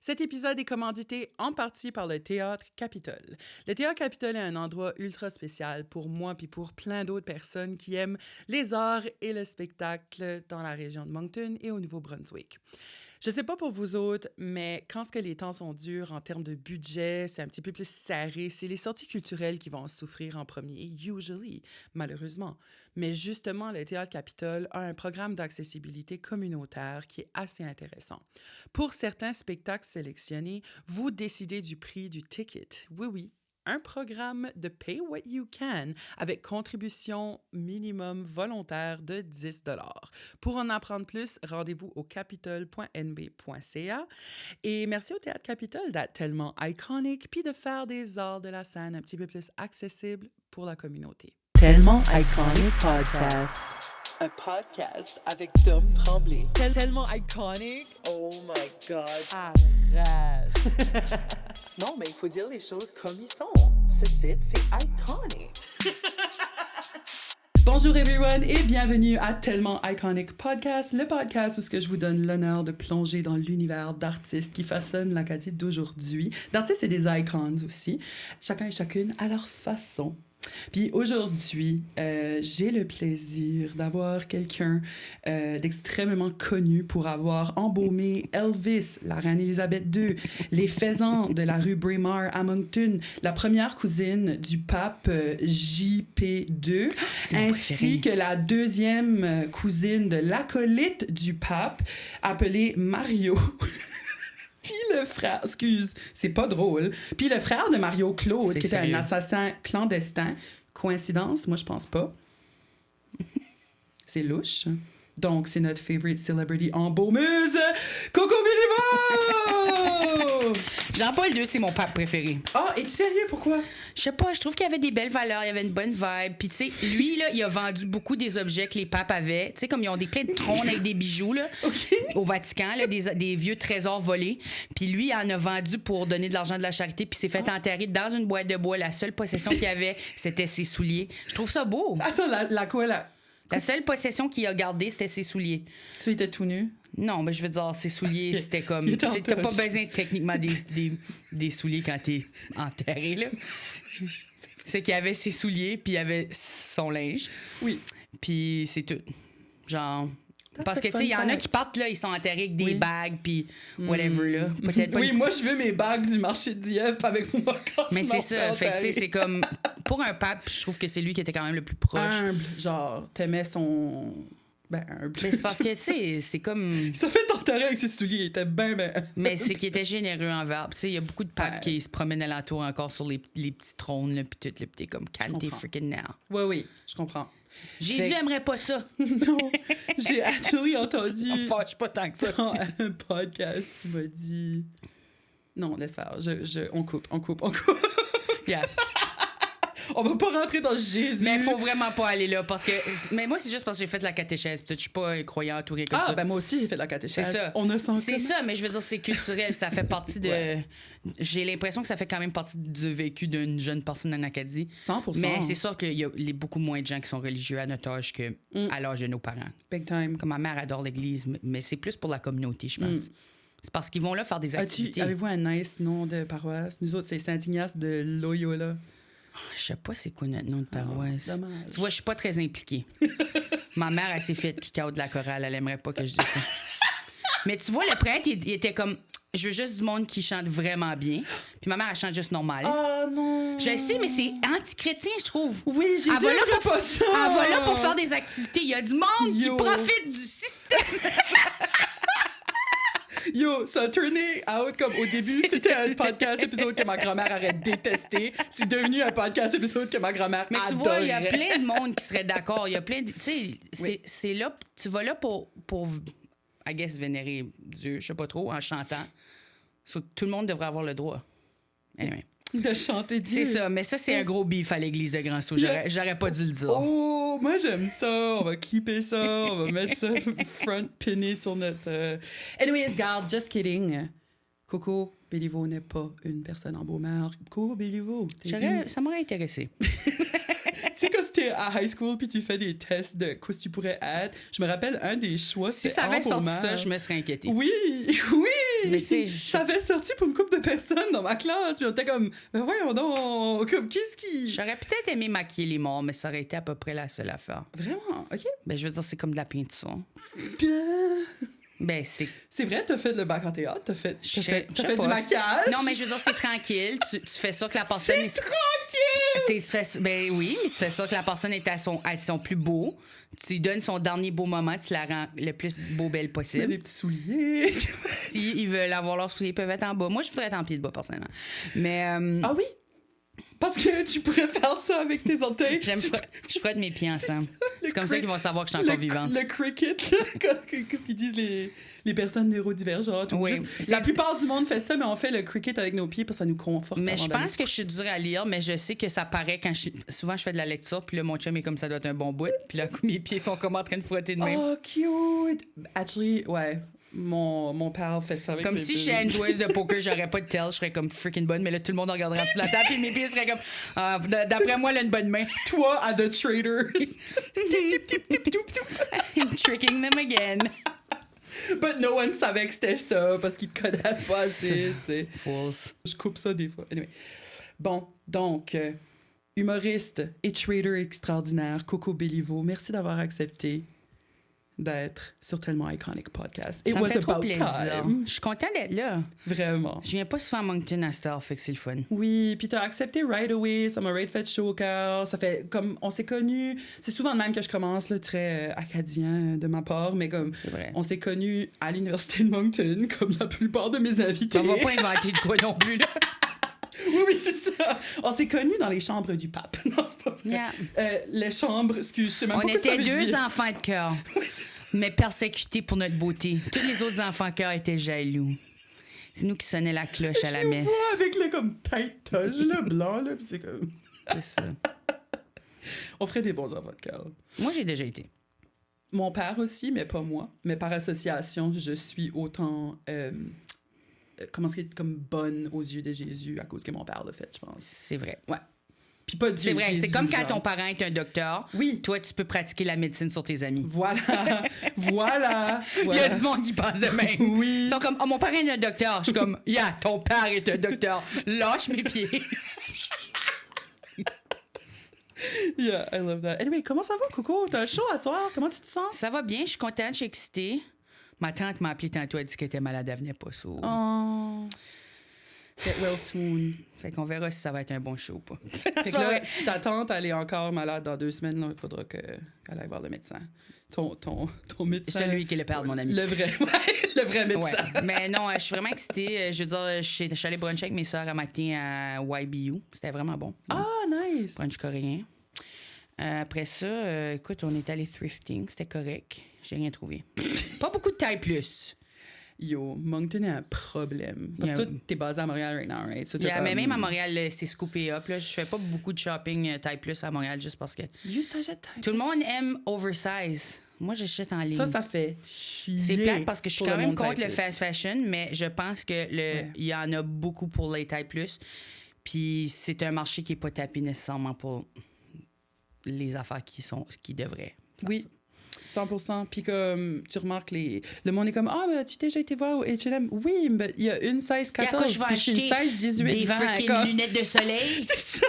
Cet épisode est commandité en partie par le Théâtre Capitole. Le Théâtre Capitole est un endroit ultra spécial pour moi puis pour plein d'autres personnes qui aiment les arts et le spectacle dans la région de Moncton et au Nouveau-Brunswick. Je sais pas pour vous autres, mais quand les temps sont durs en termes de budget, c'est un petit peu plus serré, c'est les sorties culturelles qui vont en souffrir en premier, usually, malheureusement. Mais justement, le Théâtre Capitole a un programme d'accessibilité communautaire qui est assez intéressant. Pour certains spectacles sélectionnés, vous décidez du prix du ticket. Oui, oui. Un programme de Pay What You Can avec contribution minimum volontaire de 10 $. Pour en apprendre plus, rendez-vous au capitole.nb.ca. Et merci au Théâtre Capitole d'être tellement iconique puis de faire des arts de la scène un petit peu plus accessibles pour la communauté. Tellement Iconic Podcast. Un podcast avec Dom Tremblay. Tellement iconic. Oh my God. Arrête. Non, mais il faut dire les choses comme ils sont. Ce site, c'est iconic. Bonjour everyone et bienvenue à Tellement Iconic Podcast, le podcast où je vous donne l'honneur de plonger dans l'univers d'artistes qui façonnent l'Acadie d'aujourd'hui. D'artistes et des icons aussi, chacun et chacune à leur façon. Puis aujourd'hui, j'ai le plaisir d'avoir quelqu'un d'extrêmement connu pour avoir embaumé Elvis, la reine Élisabeth II, les faisans de la rue Braemar à Moncton, la première cousine du pape JP2, ainsi que la deuxième cousine de l'acolyte du pape, appelé Mario. Puis le frère, c'est pas drôle. Puis le frère de Mario Claude, qui était un assassin clandestin. Coïncidence? Moi, je pense pas. C'est louche. Donc, c'est notre favorite celebrity embaumeuse, Coco Béliveau! Jean-Paul II, c'est mon pape préféré. Ah, es-tu sérieux? Pourquoi? Je sais pas, je trouve qu'il y avait des belles valeurs, il y avait une bonne vibe. Puis, tu sais, lui, là, il a vendu beaucoup des objets que les papes avaient. Tu sais, comme ils ont plein de trônes avec des bijoux, là, au Vatican, là, des vieux trésors volés. Puis lui, il en a vendu pour donner de l'argent de la charité, puis s'est fait enterrer dans une boîte de bois. La seule possession qu'il avait, c'était ses souliers. Je trouve ça beau. Attends, la quoi, là? La seule possession qu'il a gardée, c'était ses souliers. Tu étais tout nu? Non, mais je veux dire, ses souliers, c'était comme... T'as pas besoin techniquement des souliers quand t'es enterré, là. C'est qu'il y avait ses souliers, puis il y avait son linge. Oui. Puis c'est tout. Genre... Parce que, tu sais, il y en a qui partent, là, ils sont enterrés avec des bagues, puis whatever, là. Peut-être pas. Oui, moi, je veux mes bagues du marché de Dieppe avec moi quand mais je c'est ça. Fait que, tu sais, c'est comme... Pour un pape, je trouve que c'est lui qui était quand même le plus proche. Humble. Genre, t'aimais son... Ben, humble. Mais c'est parce que, tu sais, c'est comme... Il s'est fait enterrer avec ses souliers. Il était ben... Mais c'est qu'il était généreux envers. Tu sais, il y a beaucoup de papes qui se promènent alentour encore sur les petits trônes, là, puis tout, là, puis t'es comme, calme tes freaking nerfs. Oui, je comprends. Jésus aimerait pas ça. Non, j'ai actually entendu... Ça me fâche pas tant que ça. Un podcast qui m'a dit... Non, laisse faire. On coupe. Yeah. On va pas rentrer dans Jésus. Mais faut vraiment pas aller là parce que... Mais moi, c'est juste parce que j'ai fait de la catéchèse. Peut-être que je suis pas croyante ou rien comme ça. Ah, ben moi aussi, j'ai fait de la catéchèse. C'est ça. On a senti. C'est ça, mais je veux dire, c'est culturel. Ça fait partie de... Ouais. J'ai l'impression que ça fait quand même partie du vécu d'une jeune personne en Acadie. 100%. Mais c'est sûr qu'il y a beaucoup moins de gens qui sont religieux à notre âge qu'à l'âge de nos parents. Big time. Comme ma mère adore l'église, mais c'est plus pour la communauté, je pense. C'est parce qu'ils vont là faire des activités. Avez-vous un nice nom de paroisse? Nous autres, c'est Saint-Ignace de Loyola. Je sais pas c'est quoi notre nom de paroisse. Dommage. Tu vois, je suis pas très impliquée. Ma mère, elle s'est fait kick out de la chorale. Elle aimerait pas que je dise ça. Mais tu vois, le prêtre, il était comme... Je veux juste du monde qui chante vraiment bien. Puis ma mère, elle chante juste normal. Oh non! Je sais, mais c'est anti-chrétien, je trouve. Oui, Jésus aimerait pas ça! Elle va là pour faire des activités. Il y a du monde qui profite du système. Yo, ça a turné out comme au début, c'était un podcast épisode que ma grand-mère aurait détesté. C'est devenu un podcast épisode que ma grand-mère adorait. Mais tu vois, il y a plein de monde qui serait d'accord. Il y a plein de... Tu sais, c'est là... Tu vas là pour I guess, vénérer Dieu, je sais pas trop, en chantant. So, tout le monde devrait avoir le droit. Anyway. De chanter Dieu. C'est ça, mais ça, c'est un gros beef à l'église de Grand-Sault. J'aurais pas dû le dire. Oh, moi, j'aime ça. On va clipper ça. On va mettre ça front pinné sur notre... Anyways, garde, just kidding. Coco Béliveau n'est pas une personne embaumeuse. Coco Béliveau. Ça m'aurait intéressé. Tu sais, quand t'es à high school puis tu fais des tests de quoi tu pourrais être, je me rappelle un des choix, si ça avait sorti ça, je me serais inquiétée. Oui, Mais tu sais, Ça avait sorti pour une couple de personnes dans ma classe. Puis on était comme, ben voyons donc, comme, qu'est-ce qui... J'aurais peut-être aimé maquiller les morts, mais ça aurait été à peu près la seule affaire. Vraiment? OK. Ben, je veux dire, c'est comme de la peinture. Ben, c'est... C'est vrai, t'as fait le bac en théâtre, t'as fait Je sais du pas. maquillage. Non, mais je veux dire, c'est tranquille. Tu fais ça que la personne... C'est tranquille! Ben oui, mais tu fais ça que la personne est à son plus beau. Tu lui donnes son dernier beau moment, tu la rends le plus beau belle Mais possible. les petits souliers. Si ils veulent avoir leurs souliers, ils peuvent être en bas. Moi, je voudrais être en pied de bas, personnellement. Mais Ah oui? Parce que tu pourrais faire ça avec tes orteils. je frotte mes pieds ensemble. C'est comme ça qu'ils vont savoir que je suis encore vivante. Le cricket, là, qu'est-ce qu'ils disent les personnes neurodivergentes? Ou Oui, juste, la plupart du monde fait ça, mais on fait le cricket avec nos pieds parce que ça nous conforte. Mais je pense que je suis dure à lire, mais je sais que ça paraît quand souvent je fais de la lecture, puis là, mon chum est comme ça doit être un bon bout, puis là, mes pieds sont comme en train de frotter de même. Oh, cute! Actually, ouais. Mon père fait ça avec Comme ses si deux. j'étais une joueuse de poker, j'aurais pas de tel, je serais comme freaking bonne, mais là, tout le monde regarderait en dessous de la table, et mes pieds seraient comme. D'après moi, elle a une bonne main. Toi, à The Traders. Tricking them again. But no one savait que c'était ça parce qu'ils te connaissent pas assez, tu sais. Fools. Je coupe ça des fois. Anyway. Bon, donc, humoriste et trader extraordinaire, Coco Béliveau, merci d'avoir accepté d'être sur Tellement Iconic Podcast. Ça me fait trop plaisir. Je suis contente d'être là. Vraiment. Je viens pas souvent à Moncton à cette heure, fait que c'est le fun. Oui, puis t'as accepté right away, ça m'a fait chaud au cœur. Ça fait comme, on s'est connus, c'est souvent de même que je commence, là, très acadien de ma part, mais comme, C'est vrai. on s'est connus à l'Université de Moncton, comme la plupart de mes invités. On va pas inventer de quoi non plus, là. Oui, c'est ça. On s'est connus dans les chambres du pape. Non, c'est pas vrai. Yeah. Les chambres, excuse, je sais même On pas quoi ça était veut deux dire. enfants de cœur, Oui, c'est ça. mais persécutés pour notre beauté. Tous les autres enfants de cœur étaient jaloux. C'est nous qui sonnait la cloche à la Je nous messe. vois avec le comme tight touch, le blanc, là, puis c'est comme... C'est ça. On ferait des bons enfants de cœur. Moi, j'ai déjà été. Mon père aussi, mais pas moi. Mais par association, je suis autant... comment est-ce comme bonne aux yeux de Jésus à cause que mon père l'a fait, je pense. C'est vrai. Ouais. Puis pas Dieu, C'est vrai. Jésus, C'est comme quand genre. ton parent est un docteur. Oui. Toi, tu peux pratiquer la médecine sur tes amis. Voilà. Voilà. Il y a du monde qui pense de même. Oui. Ils sont comme, oh, mon parent est un docteur. Je suis comme, yeah, ton père est un docteur. Lâche mes pieds. Yeah, I love that. Anyway, comment ça va, Coco? T'as un show à soir? Comment tu te sens? Ça va bien, je suis contente, je suis excitée. Ma tante m'a appelé tantôt, elle dit qu'elle était malade, elle venait pas sourd. Oh. Get well soon. Fait qu'on verra si ça va être un bon show ou pas. Fait que là, si ta tante, elle est encore malade dans 2 semaines, là, il faudra qu'elle aille voir le médecin. Ton médecin. Celui qui est le père de mon ami. Le vrai, ouais, le vrai médecin. Ouais. Mais non, je suis vraiment excitée. Je veux dire, je suis allée bruncher avec mes soeurs un matin à YBU. C'était vraiment bon. Ah, nice. Brunch coréen. Après ça, écoute, on est allé thrifting. C'était correct. J'ai rien trouvé. Pas beaucoup de taille plus. Yo, Moncton a un problème. Parce que toi, t'es basé à Montréal right now, right? So t'as Mais comme- même à Montréal, c'est scoopé up. Là. Je fais pas beaucoup de shopping taille plus à Montréal juste parce que Juste t'achètes taille tout le plus. monde aime oversize. Moi, j'achète en ligne. Ça fait chier. C'est plate parce que je suis pour quand le même monde contre taille le plus. fast fashion, mais je pense que il y en a beaucoup pour les tailles plus. Puis c'est un marché qui n'est pas tapé nécessairement pour les affaires qui devraient. faire Oui. ça. 100%. Puis comme tu remarques, le monde est comme ah, ben, tu as déjà été voir au H&M? Oui, mais il y a une size Et à quoi 14, je vais puis je suis une acheter size 18, des 20. freaking comme- lunettes de soleil? C'est ça!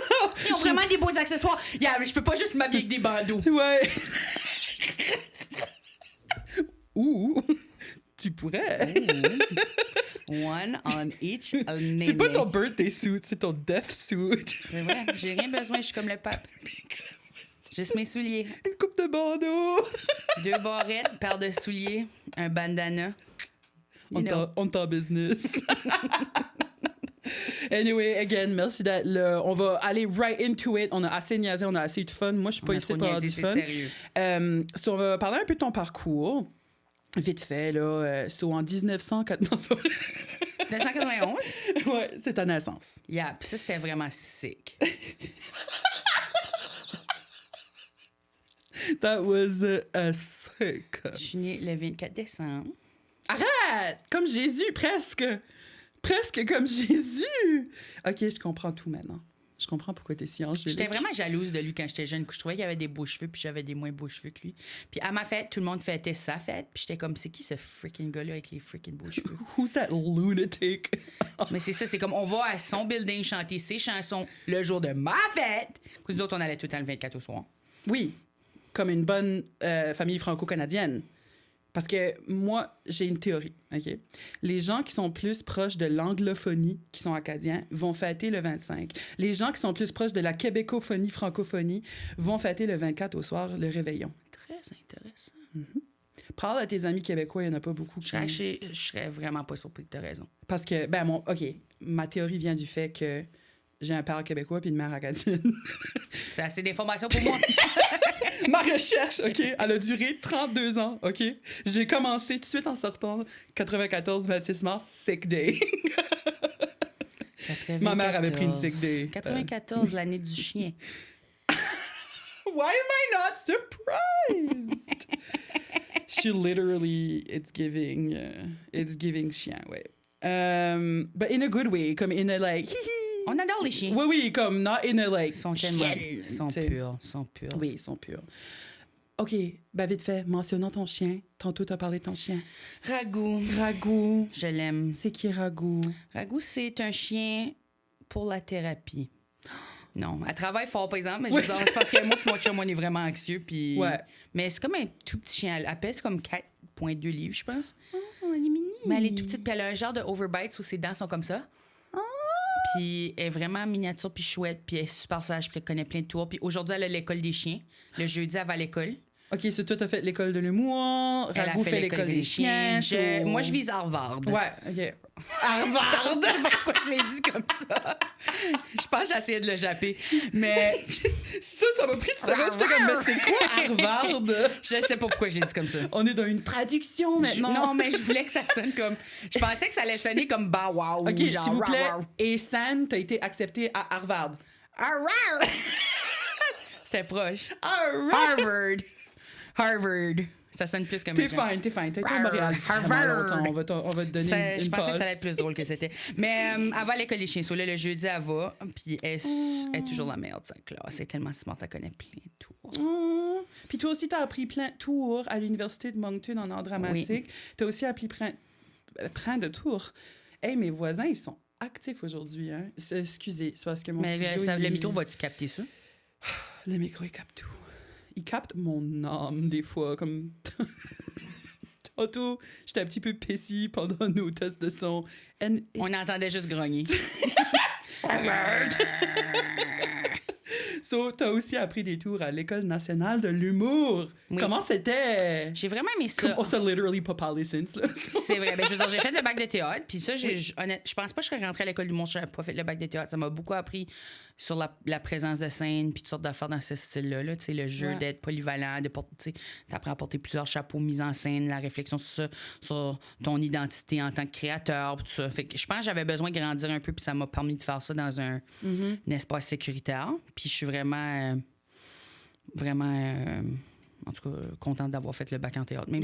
Ils ont vraiment des beaux accessoires. Yeah, je peux pas juste m'habiller avec des bandeaux. Ouais. Ou tu pourrais. One on each. C'est pas ton birthday suit, c'est ton death suit. C'est vrai, j'ai rien besoin, je suis comme le pape. Juste mes souliers. Une coupe de bandeaux. 2 barrettes, une paire de souliers, un bandana. You know. On est en business. Anyway, again, merci d'être là. On va aller right into it. On a assez niaisé, on a assez eu de fun. Moi, je suis pas On a ici trop pour avoir du niaisé, fun. c'est sérieux. So, on va parler un peu de ton parcours. Vite fait, là. So, en 1904... Non, c'est pas vrai. 1991? Ouais, c'est ta naissance. Yeah, puis ça, c'était vraiment sick. That was a sick. Je suis née le 24 décembre. Arrête! Comme Jésus, presque. Presque comme Jésus. OK, je comprends tout maintenant. Je comprends pourquoi t'es si angélique. J'étais vraiment jalouse de lui quand j'étais jeune. Je trouvais qu'il avait des beaux cheveux, puis j'avais des moins beaux cheveux que lui. Puis à ma fête, tout le monde fêtait sa fête, puis j'étais comme, c'est qui ce freaking gars-là avec les freaking beaux cheveux? Who's that lunatic? Mais c'est ça, c'est comme, on va à son building chanter ses chansons le jour de ma fête. Nous autres, on allait tout le temps le 24 au soir. Oui, comme une bonne famille franco-canadienne. Parce que moi, j'ai une théorie, OK? Les gens qui sont plus proches de l'anglophonie, qui sont acadiens, vont fêter le 25. Les gens qui sont plus proches de la québécophonie, francophonie, vont fêter le 24 au soir, le réveillon. Très intéressant. Parle à tes amis québécois, il n'y en a pas beaucoup qui... Je serais vraiment pas surpris que tu as raison. Parce que, OK, ma théorie vient du fait que j'ai un père québécois puis une mère acadienne. C'est assez d'informations pour moi. Ma recherche, OK, elle a duré 32 ans, OK? J'ai commencé tout de suite en sortant 94, 26 mars, sick day. 94. Ma mère avait pris une sick day. 94, l'année du chien. Why am I not surprised? She literally, it's giving chien, ouais. But in a good way, comme in a like, On adore les chiens. Oui, comme not in a like, Ils sont tellement... Ils sont purs, Oui, ils sont purs. OK, ben vite fait, mentionnons ton chien. Tantôt, t'as parlé de ton chien. Ragout. Je l'aime. C'est qui Ragout? Ragout, c'est un chien pour la thérapie. Non, elle travaille fort, par exemple, mais je veux dire, c'est parce que moi et mon chum, on est vraiment anxieux. Puis... Ouais. Mais c'est comme un tout petit chien. Elle pèse comme 4,2 livres, je pense. Oh, elle est mini. Mais elle est toute petite, puis elle a un genre de overbite où ses dents sont comme ça. Puis elle est vraiment miniature, puis chouette, puis elle est super sage, puis elle connaît plein de tours. Puis aujourd'hui, elle a l'école des chiens. Le jeudi, elle va à l'école. OK, c'est toi, t'as fait l'école de l'humour. Ragout fait l'école des chiens. Moi, je vise Harvard. Ouais, OK. Harvard! Je sais pas pourquoi je l'ai dit comme ça. Je pense que j'ai essayé de le japper. Mais. Ça m'a pris de secondes. J'étais comme, mais c'est quoi Harvard? Je sais pas pourquoi je l'ai dit comme ça. On est dans une traduction maintenant. Non, mais je voulais que ça sonne comme. Je pensais que ça allait sonner comme Bow Wow. OK, genre, s'il vous plaît. Wow. Et San, t'as été accepté à Harvard. C'était proche. Harvard! Harvard. Ça sonne plus comme T'es fine. T'as été à Montréal. Harvard. On va te donner une Je pensais passe. que ça allait être plus drôle que c'était. Mais elle va à l'école des chiens. So, là, le jeudi, elle va. Puis elle est toujours la meilleure de sa classe. Elle est tellement smart, elle connaît plein de tours. Puis toi aussi, t'as appris plein de tours à l'Université de Moncton en art dramatique. Oui. T'as aussi appris plein de tours. Hey, mes voisins, ils sont actifs aujourd'hui. Hein? Excusez, c'est parce que mon studio... Le micro, vas-tu capter ça? Le micro, il capte tout. Il capte mon âme, des fois, comme... Tantôt, j'étais un petit peu pissy pendant nos tests de son. On entendait juste grogner. So, t'as aussi appris des tours à l'École nationale de l'humour. Oui. Comment c'était? J'ai vraiment aimé ça. On s'est literally pas parlé since, là. C'est vrai. Ben, je veux dire, j'ai fait le bac de théâtre, puis ça, je pense pas que je serais rentrée à l'école du monde si j'avais pas fait le bac de théâtre. Ça m'a beaucoup appris sur la présence de scène, puis toutes sortes d'affaires dans ce style-là. Là. Tu sais, le jeu d'être polyvalent, t'apprends à porter plusieurs chapeaux, mise en scène, la réflexion sur ça, sur ton identité en tant que créateur, tout ça. Fait que je pense que j'avais besoin de grandir un peu, puis ça m'a permis de faire ça dans un espace sécuritaire. Puis je suis vraiment, en tout cas, contente d'avoir fait le bac en théâtre. Même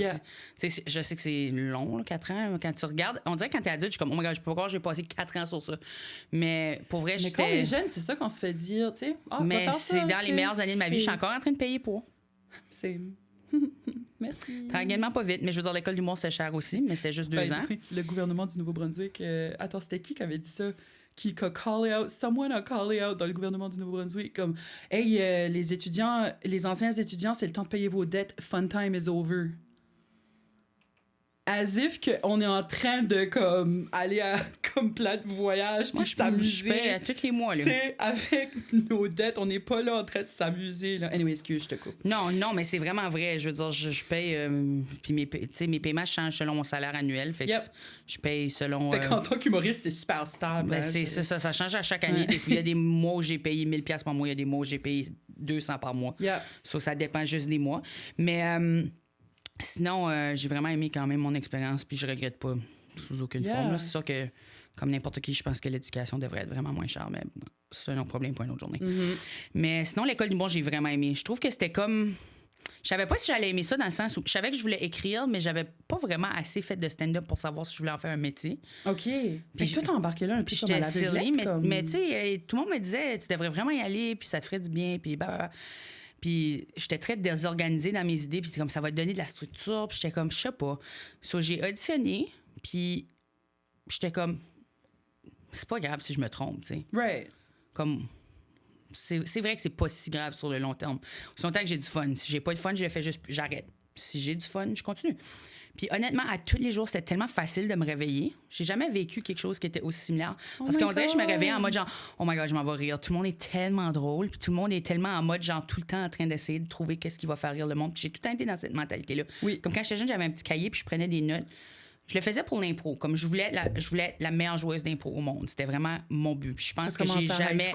si je sais que c'est long, là, 4 ans. Quand tu regardes, on dirait que quand t'es adulte, je suis comme, oh my God, je peux pas croire que j'ai passé 4 ans sur ça. Mais pour vrai, Mais quand on est jeune, c'est ça qu'on se fait dire, tu sais. Mais c'est dans les meilleures années de ma vie, je suis encore en train de payer pour. C'est... Merci. Tranquillement, pas vite. Mais je veux dire, l'école d'humour, c'était cher aussi, mais c'était juste 2 ans. Le gouvernement du Nouveau-Brunswick... Attends, c'était qui avait dit ça? Qui a callé out... Someone a callé out dans le gouvernement du Nouveau-Brunswick comme « Hey, les étudiants, les anciens étudiants, c'est le temps de payer vos dettes. Fun time is over. » As if qu'on est en train de comme aller à comme plein de voyages puis s'amuser. Je paye à tous les mois, là. Tu sais, avec nos dettes, on n'est pas là en train de s'amuser, là. Anyway, excuse, je te coupe. Non, mais c'est vraiment vrai. Je veux dire, je paye... puis mes paiements changent selon mon salaire annuel. Fait que je paye selon... Fait qu'en tant qu'humoriste, c'est super stable. Ben, c'est ça. Ça change à chaque année. Des fois, il y a des mois où j'ai payé 1000$ par mois. Il y a des mois où j'ai payé 200 par mois. Ça dépend juste des mois. Mais... sinon, j'ai vraiment aimé quand même mon expérience, puis je regrette pas sous aucune forme. Là. C'est sûr que, comme n'importe qui, je pense que l'éducation devrait être vraiment moins chère, mais c'est un autre problème pour une autre journée. Mais sinon, l'école du bon, j'ai vraiment aimé. Je trouve que c'était comme... Je savais pas si j'allais aimer ça dans le sens où je savais que je voulais écrire, mais j'avais pas vraiment assez fait de stand-up pour savoir si je voulais en faire un métier. OK. Puis toi, t'es embarqué là un peu comme à J'étais l'aveuglette, silly, comme... mais tu sais, tout le monde me disait, tu devrais vraiment y aller, puis ça te ferait du bien, puis bah. Puis j'étais très désorganisée dans mes idées, puis comme ça va te donner de la structure, puis j'étais comme, je sais pas. So, j'ai auditionné, puis j'étais comme, c'est pas grave si je me trompe, tu sais. Right. Comme, c'est vrai que c'est pas si grave sur le long terme. Aussi longtemps que j'ai du fun. Si j'ai pas de fun, je le fais juste, j'arrête. Si j'ai du fun, je continue. Puis honnêtement, à tous les jours, c'était tellement facile de me réveiller. J'ai jamais vécu quelque chose qui était aussi similaire. Parce qu'on dirait que je me réveillais en mode genre, oh my God, je m'en vais rire. Tout le monde est tellement drôle. Puis tout le monde est tellement en mode genre tout le temps en train d'essayer de trouver qu'est-ce qui va faire rire le monde. Puis j'ai tout le temps été dans cette mentalité-là. Oui. Comme quand j'étais jeune, j'avais un petit cahier puis je prenais des notes. Je le faisais pour l'impro. Comme je voulais être la meilleure joueuse d'impro au monde. C'était vraiment mon but. Puis je pense que j'ai jamais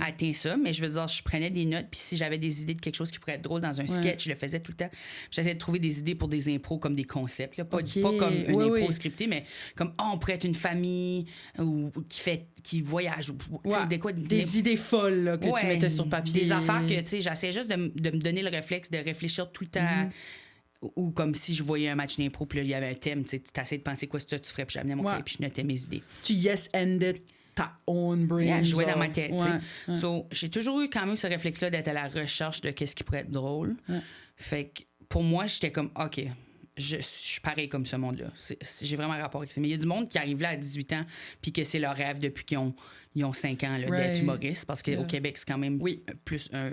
atteint ça. Mais je veux dire, je prenais des notes. Puis si j'avais des idées de quelque chose qui pourrait être drôle dans un sketch, je le faisais tout le temps. J'essayais de trouver des idées pour des impros comme des concepts. Là. Pas comme une impro scriptée, mais comme on pourrait être une famille ou qui voyage. Des idées folles là, que tu mettais sur papier. Des affaires que j'essayais juste de me donner le réflexe de réfléchir tout le temps. Ou comme si je voyais un match d'impro, puis là, il y avait un thème, tu essayé de penser quoi tu ferais, puis j'amenais mon cahier, puis je notais mes idées. Tu yes-ended ta own brain. Yeah, je jouais dans ma tête, tu sais. So, j'ai toujours eu quand même ce réflexe-là d'être à la recherche de qu'est-ce qui pourrait être drôle. Fait que pour moi, j'étais comme, OK, je suis pareil comme ce monde-là. J'ai vraiment un rapport avec ça. Mais il y a du monde qui arrive là à 18 ans, puis que c'est leur rêve depuis qu'ils ont 5 ans là, d'être humoriste, parce qu'au Québec, c'est quand même plus un...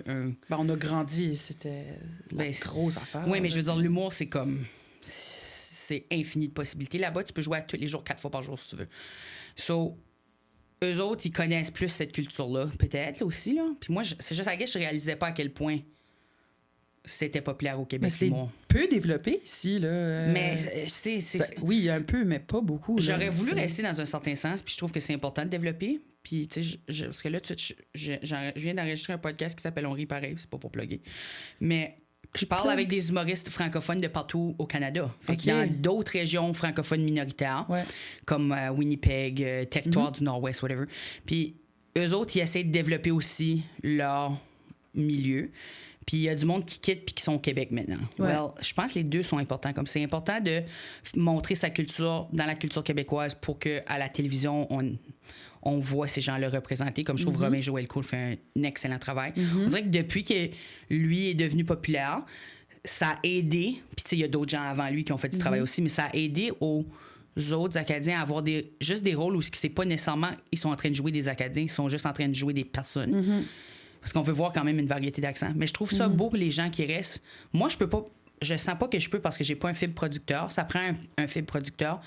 Ben, on a grandi, c'était la grosse affaire. Oui, mais je veux dire, l'humour, c'est comme... C'est infini de possibilités. Là-bas, tu peux jouer à tous les jours, 4 fois par jour, si tu veux. So, eux autres, ils connaissent plus cette culture-là, peut-être, là, aussi. Là. Puis moi, c'est juste à guess, je réalisais pas à quel point c'était populaire au Québec. Mais c'est peu développé ici, là. Mais oui, un peu, mais pas beaucoup. J'aurais voulu rester dans un certain sens, puis je trouve que c'est important de développer. Puis, tu sais, parce que là, je viens d'enregistrer un podcast qui s'appelle On rit pareil, c'est pas pour plugger. Mais je parle avec des humoristes francophones de partout au Canada. Fait qu'il y a d'autres régions francophones minoritaires, comme Winnipeg, territoire du Nord-Ouest, whatever. Puis, eux autres, ils essaient de développer aussi leur milieu. Puis il y a du monde qui quitte puis qui sont au Québec maintenant. Well, je pense que les deux sont importants. Comme c'est important de montrer sa culture dans la culture québécoise pour qu'à la télévision, on voit ces gens-là représentés. Comme je trouve Romain Joël Cool fait un excellent travail. On dirait que depuis que lui est devenu populaire, ça a aidé, puis tu sais, il y a d'autres gens avant lui qui ont fait du travail aussi, mais ça a aidé aux autres Acadiens à avoir juste des rôles où c'est pas nécessairement ils sont en train de jouer des Acadiens, ils sont juste en train de jouer des personnes. Parce qu'on veut voir quand même une variété d'accents. Mais je trouve ça beau pour les gens qui restent. Moi, je peux pas... Je sens pas que je peux parce que j'ai pas un fibre producteur. Ça prend un fibre producteur.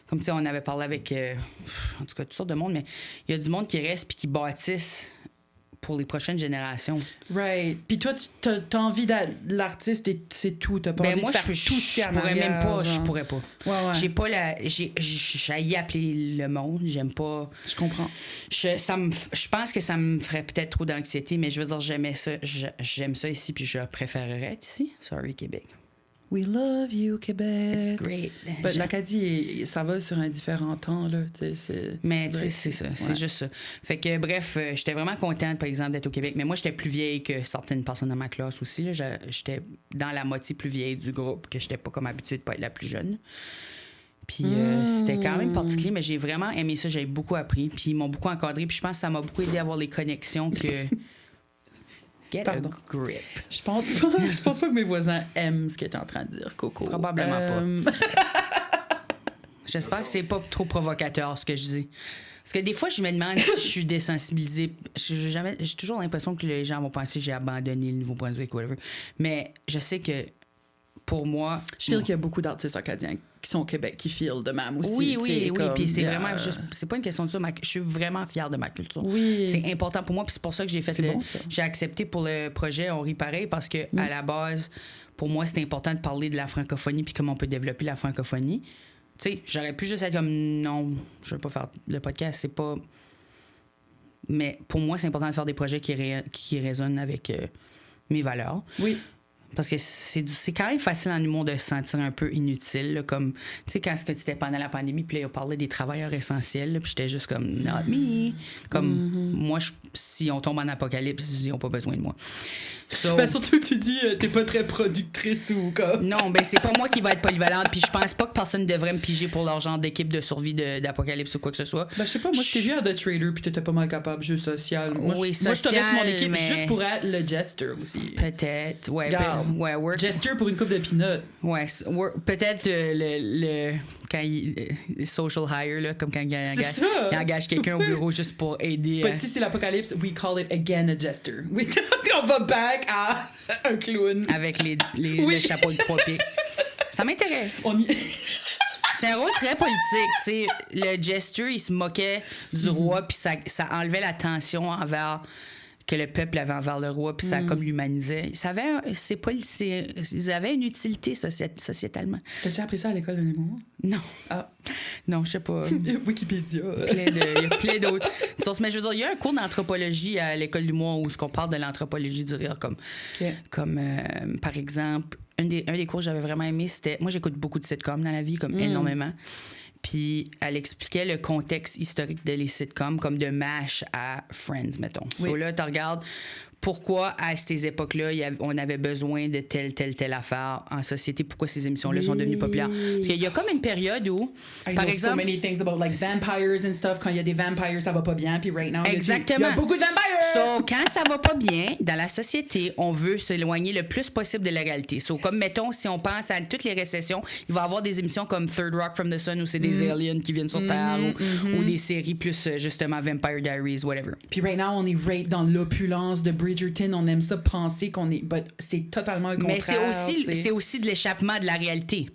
Comme, tu sais, on avait parlé avec... en tout cas, toutes sortes de monde, mais il y a du monde qui reste puis qui bâtissent pour les prochaines générations. Right. Puis toi, t'as envie d'être l'artiste et c'est tout. T'as pas envie de faire tout ce qu'il y a en pourrais arrière, même pas. genre. Je pourrais pas. Ouais. J'ai pas la... J'ai appeler le monde. J'aime pas... Je comprends. Je pense que ça me ferait peut-être trop d'anxiété, mais je veux dire, j'aimais ça. J'aime ça ici, puis je préférerais être ici. Sorry, Québec. We love you, Québec. It's great. But l'Acadie, ça va sur un différent temps, là. Mais, tu sais, c'est ça. C'est juste ça. Fait que, bref, j'étais vraiment contente, par exemple, d'être au Québec. Mais moi, j'étais plus vieille que certaines personnes dans ma classe aussi. Là. J'étais dans la moitié plus vieille du groupe, que j'étais pas comme habituée de pas être la plus jeune. Puis c'était quand même particulier, mais j'ai vraiment aimé ça. J'ai beaucoup appris. Puis ils m'ont beaucoup encadré. Puis je pense que ça m'a beaucoup aidé à avoir les connexions que... Get Pardon. a grip. Je pense pas que mes voisins aiment ce qu'elle est en train de dire, Coco. Probablement pas. J'espère que c'est pas trop provocateur, ce que je dis. Parce que des fois, je me demande si je suis désensibilisée. J'ai toujours l'impression que les gens vont penser que j'ai abandonné le Nouveau-Brunswick, whatever. Mais je sais que pour moi... Je feel qu'il y a beaucoup d'artistes acadiens qui sont au Québec qui feel de même aussi. Oui. Puis c'est vraiment juste... C'est pas une question de ça. Je suis vraiment fière de ma culture. Oui. C'est important pour moi. Puis c'est pour ça que j'ai fait bon, j'ai accepté pour le projet On rit pareil parce que à la base, pour moi, c'était important de parler de la francophonie puis comment on peut développer la francophonie. Tu sais, j'aurais pu juste être comme non, je veux pas faire le podcast. C'est pas... Mais pour moi, c'est important de faire des projets qui résonnent avec mes valeurs. Oui. Parce que c'est quand même facile en humour de se sentir un peu inutile. Là, comme, tu sais, quand c'était pendant la pandémie, puis là, on parlait des travailleurs essentiels, là, puis j'étais juste comme, not me. Comme, moi, si on tombe en apocalypse, ils n'ont pas besoin de moi. So, Ben, surtout, tu dis, t'es pas très productrice ou comme. non, ben c'est pas moi qui va être polyvalente, puis je pense pas que personne devrait me piger pour leur genre d'équipe de survie d'apocalypse ou quoi que ce soit. Ben, je sais pas, moi, je t'ai vu à The Trader, puis t'étais pas mal capable, jeu social. Moi, Oui, moi, je t'aurais sur mon social, équipe mais- juste pour être le jester aussi. Peut-être, ouais. Regarde. Ouais, work. Jester pour une coupe de peanuts. Ouais, peut-être le quand le social hire, là, comme quand ça. il engage quelqu'un au bureau juste pour aider. But si c'est l'apocalypse, we call it again a jester. On va back à un clown. Avec les Oui. chapeaux de 3 pieds. Ça m'intéresse. On y... C'est un rôle très politique, tu sais. Le jester, il se moquait du roi, puis ça enlevait la tension envers que le peuple avait envers le roi, puis ça comme l'humanisait. Ils avaient une utilité sociétalement. T'as-tu appris ça à l'école de l'humour? Non. Ah. Non, je sais pas. Wikipédia. Il y a plein d'autres sources. Mais je veux dire, il y a un cours d'anthropologie à l'école du l'humour où on parle de l'anthropologie du rire. Comme par exemple, un des cours que j'avais vraiment aimé, c'était... Moi, j'écoute beaucoup de sitcoms dans la vie, comme énormément. Puis elle expliquait le contexte historique de les sitcoms, comme de MASH à Friends, mettons. Oui. So là, tu regardes pourquoi, à ces époques-là, on avait besoin de telle affaire en société, pourquoi ces émissions-là sont devenues populaires. Parce qu'il y a comme une période où, I par know exemple... so many things about like vampires and stuff. Quand il y a des vampires, ça va pas bien. Puis right now, Exactement. il y a beaucoup de vampires! So, quand ça va pas bien, dans la société, on veut s'éloigner le plus possible de la réalité. So, comme, mettons, si on pense à toutes les récessions, il va y avoir des émissions comme Third Rock from the Sun où c'est des aliens qui viennent sur Terre ou des séries plus, justement, Vampire Diaries, whatever. Puis right now, on est right dans l'opulence de Bridgerton. On aime ça penser qu'on est... But c'est totalement le contraire. Mais c'est aussi de l'échappement de la réalité.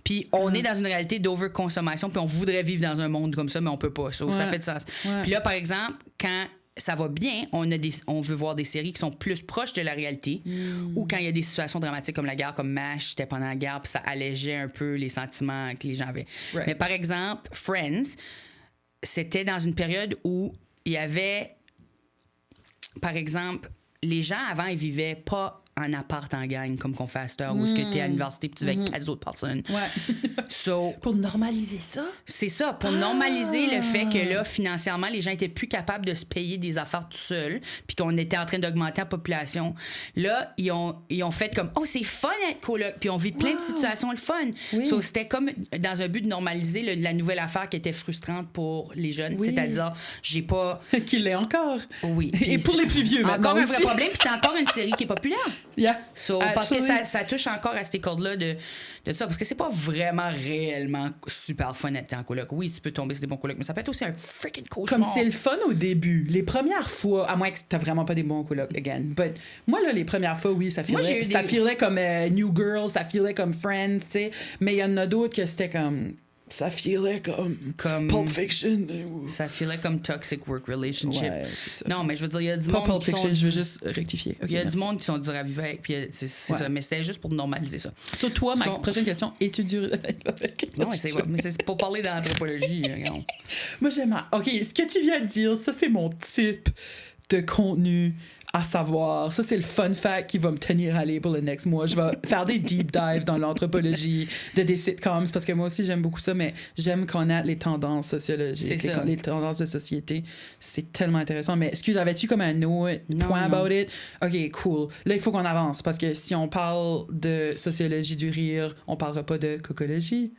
Puis on est dans une réalité d'overconsommation, puis on voudrait vivre dans un monde comme ça, mais on peut pas. So, ça fait de sens. Ouais. Puis là, par exemple, quand ça va bien, on veut voir des séries qui sont plus proches de la réalité, ou quand il y a des situations dramatiques comme la guerre, comme MASH, c'était pendant la guerre, puis ça allégeait un peu les sentiments que les gens avaient. Right. Mais par exemple, Friends, c'était dans une période où il y avait, par exemple, les gens avant, ils vivaient pas en appart en gang comme qu'on fait à cette heure, où est-ce que t'es à l'université puis tu vas avec 4 autres personnes. Ouais. So, Pour normaliser ça? c'est ça, pour normaliser le fait que là, financièrement, les gens étaient plus capables de se payer des affaires tout seuls, puis qu'on était en train d'augmenter la population. Là, ils ont fait comme, oh, c'est fun être coloc, puis on vit plein de situations le fun. Oui. So, c'était comme dans un but de normaliser la nouvelle affaire qui était frustrante pour les jeunes, Oui. c'est-à-dire, j'ai pas... Qu'il l'est encore. Oui. Et Puis pour les plus vieux, maintenant encore un vrai aussi. problème, puis c'est encore une série qui est populaire. Yeah. So, parce que Actually. ça touche encore à ces cordes-là de ça. Parce que c'est pas vraiment réellement super fun d'être en coloc. Oui, tu peux tomber sur des bons colocs, mais ça peut être aussi un freaking cauchemar. Comme c'est le fun au début. Les premières fois, à moins que t'as vraiment pas des bons colocs, again. But moi, là, les premières fois, oui, ça Moi, j'ai filait, eu des- filait comme New Girl, ça filait comme Friends, tu sais. Mais il y en a d'autres que c'était comme... Ça filait comme Pulp Fiction. Ça filait comme toxic work relationship. Ouais, c'est ça. Non, mais je veux dire, il y a du Pas monde Pulp qui Fiction, sont... je veux juste rectifier. Il y a merci. du monde qui sont durs à vivre avec, puis c'est Ouais. ça. Mais c'était juste pour normaliser ça. Sur toi, ma Son- prochaine question, es-tu dur avec? Non, mais c'est pour parler d'anthropologie. Regarde. Moi, j'aime... OK, ce que tu viens de dire, ça, c'est mon type de contenu à savoir. Ça, c'est le fun fact qui va me tenir à aller pour le next mois. Je vais faire des deep dives dans l'anthropologie de des sitcoms parce que moi aussi, j'aime beaucoup ça, mais j'aime connaître les tendances sociologiques, C'est ça. les tendances de société. C'est tellement intéressant. Mais excuse, avais-tu comme un autre Non, point non. about it? OK, cool. Là, il faut qu'on avance parce que si on parle de sociologie du rire, on parlera pas de cocologie.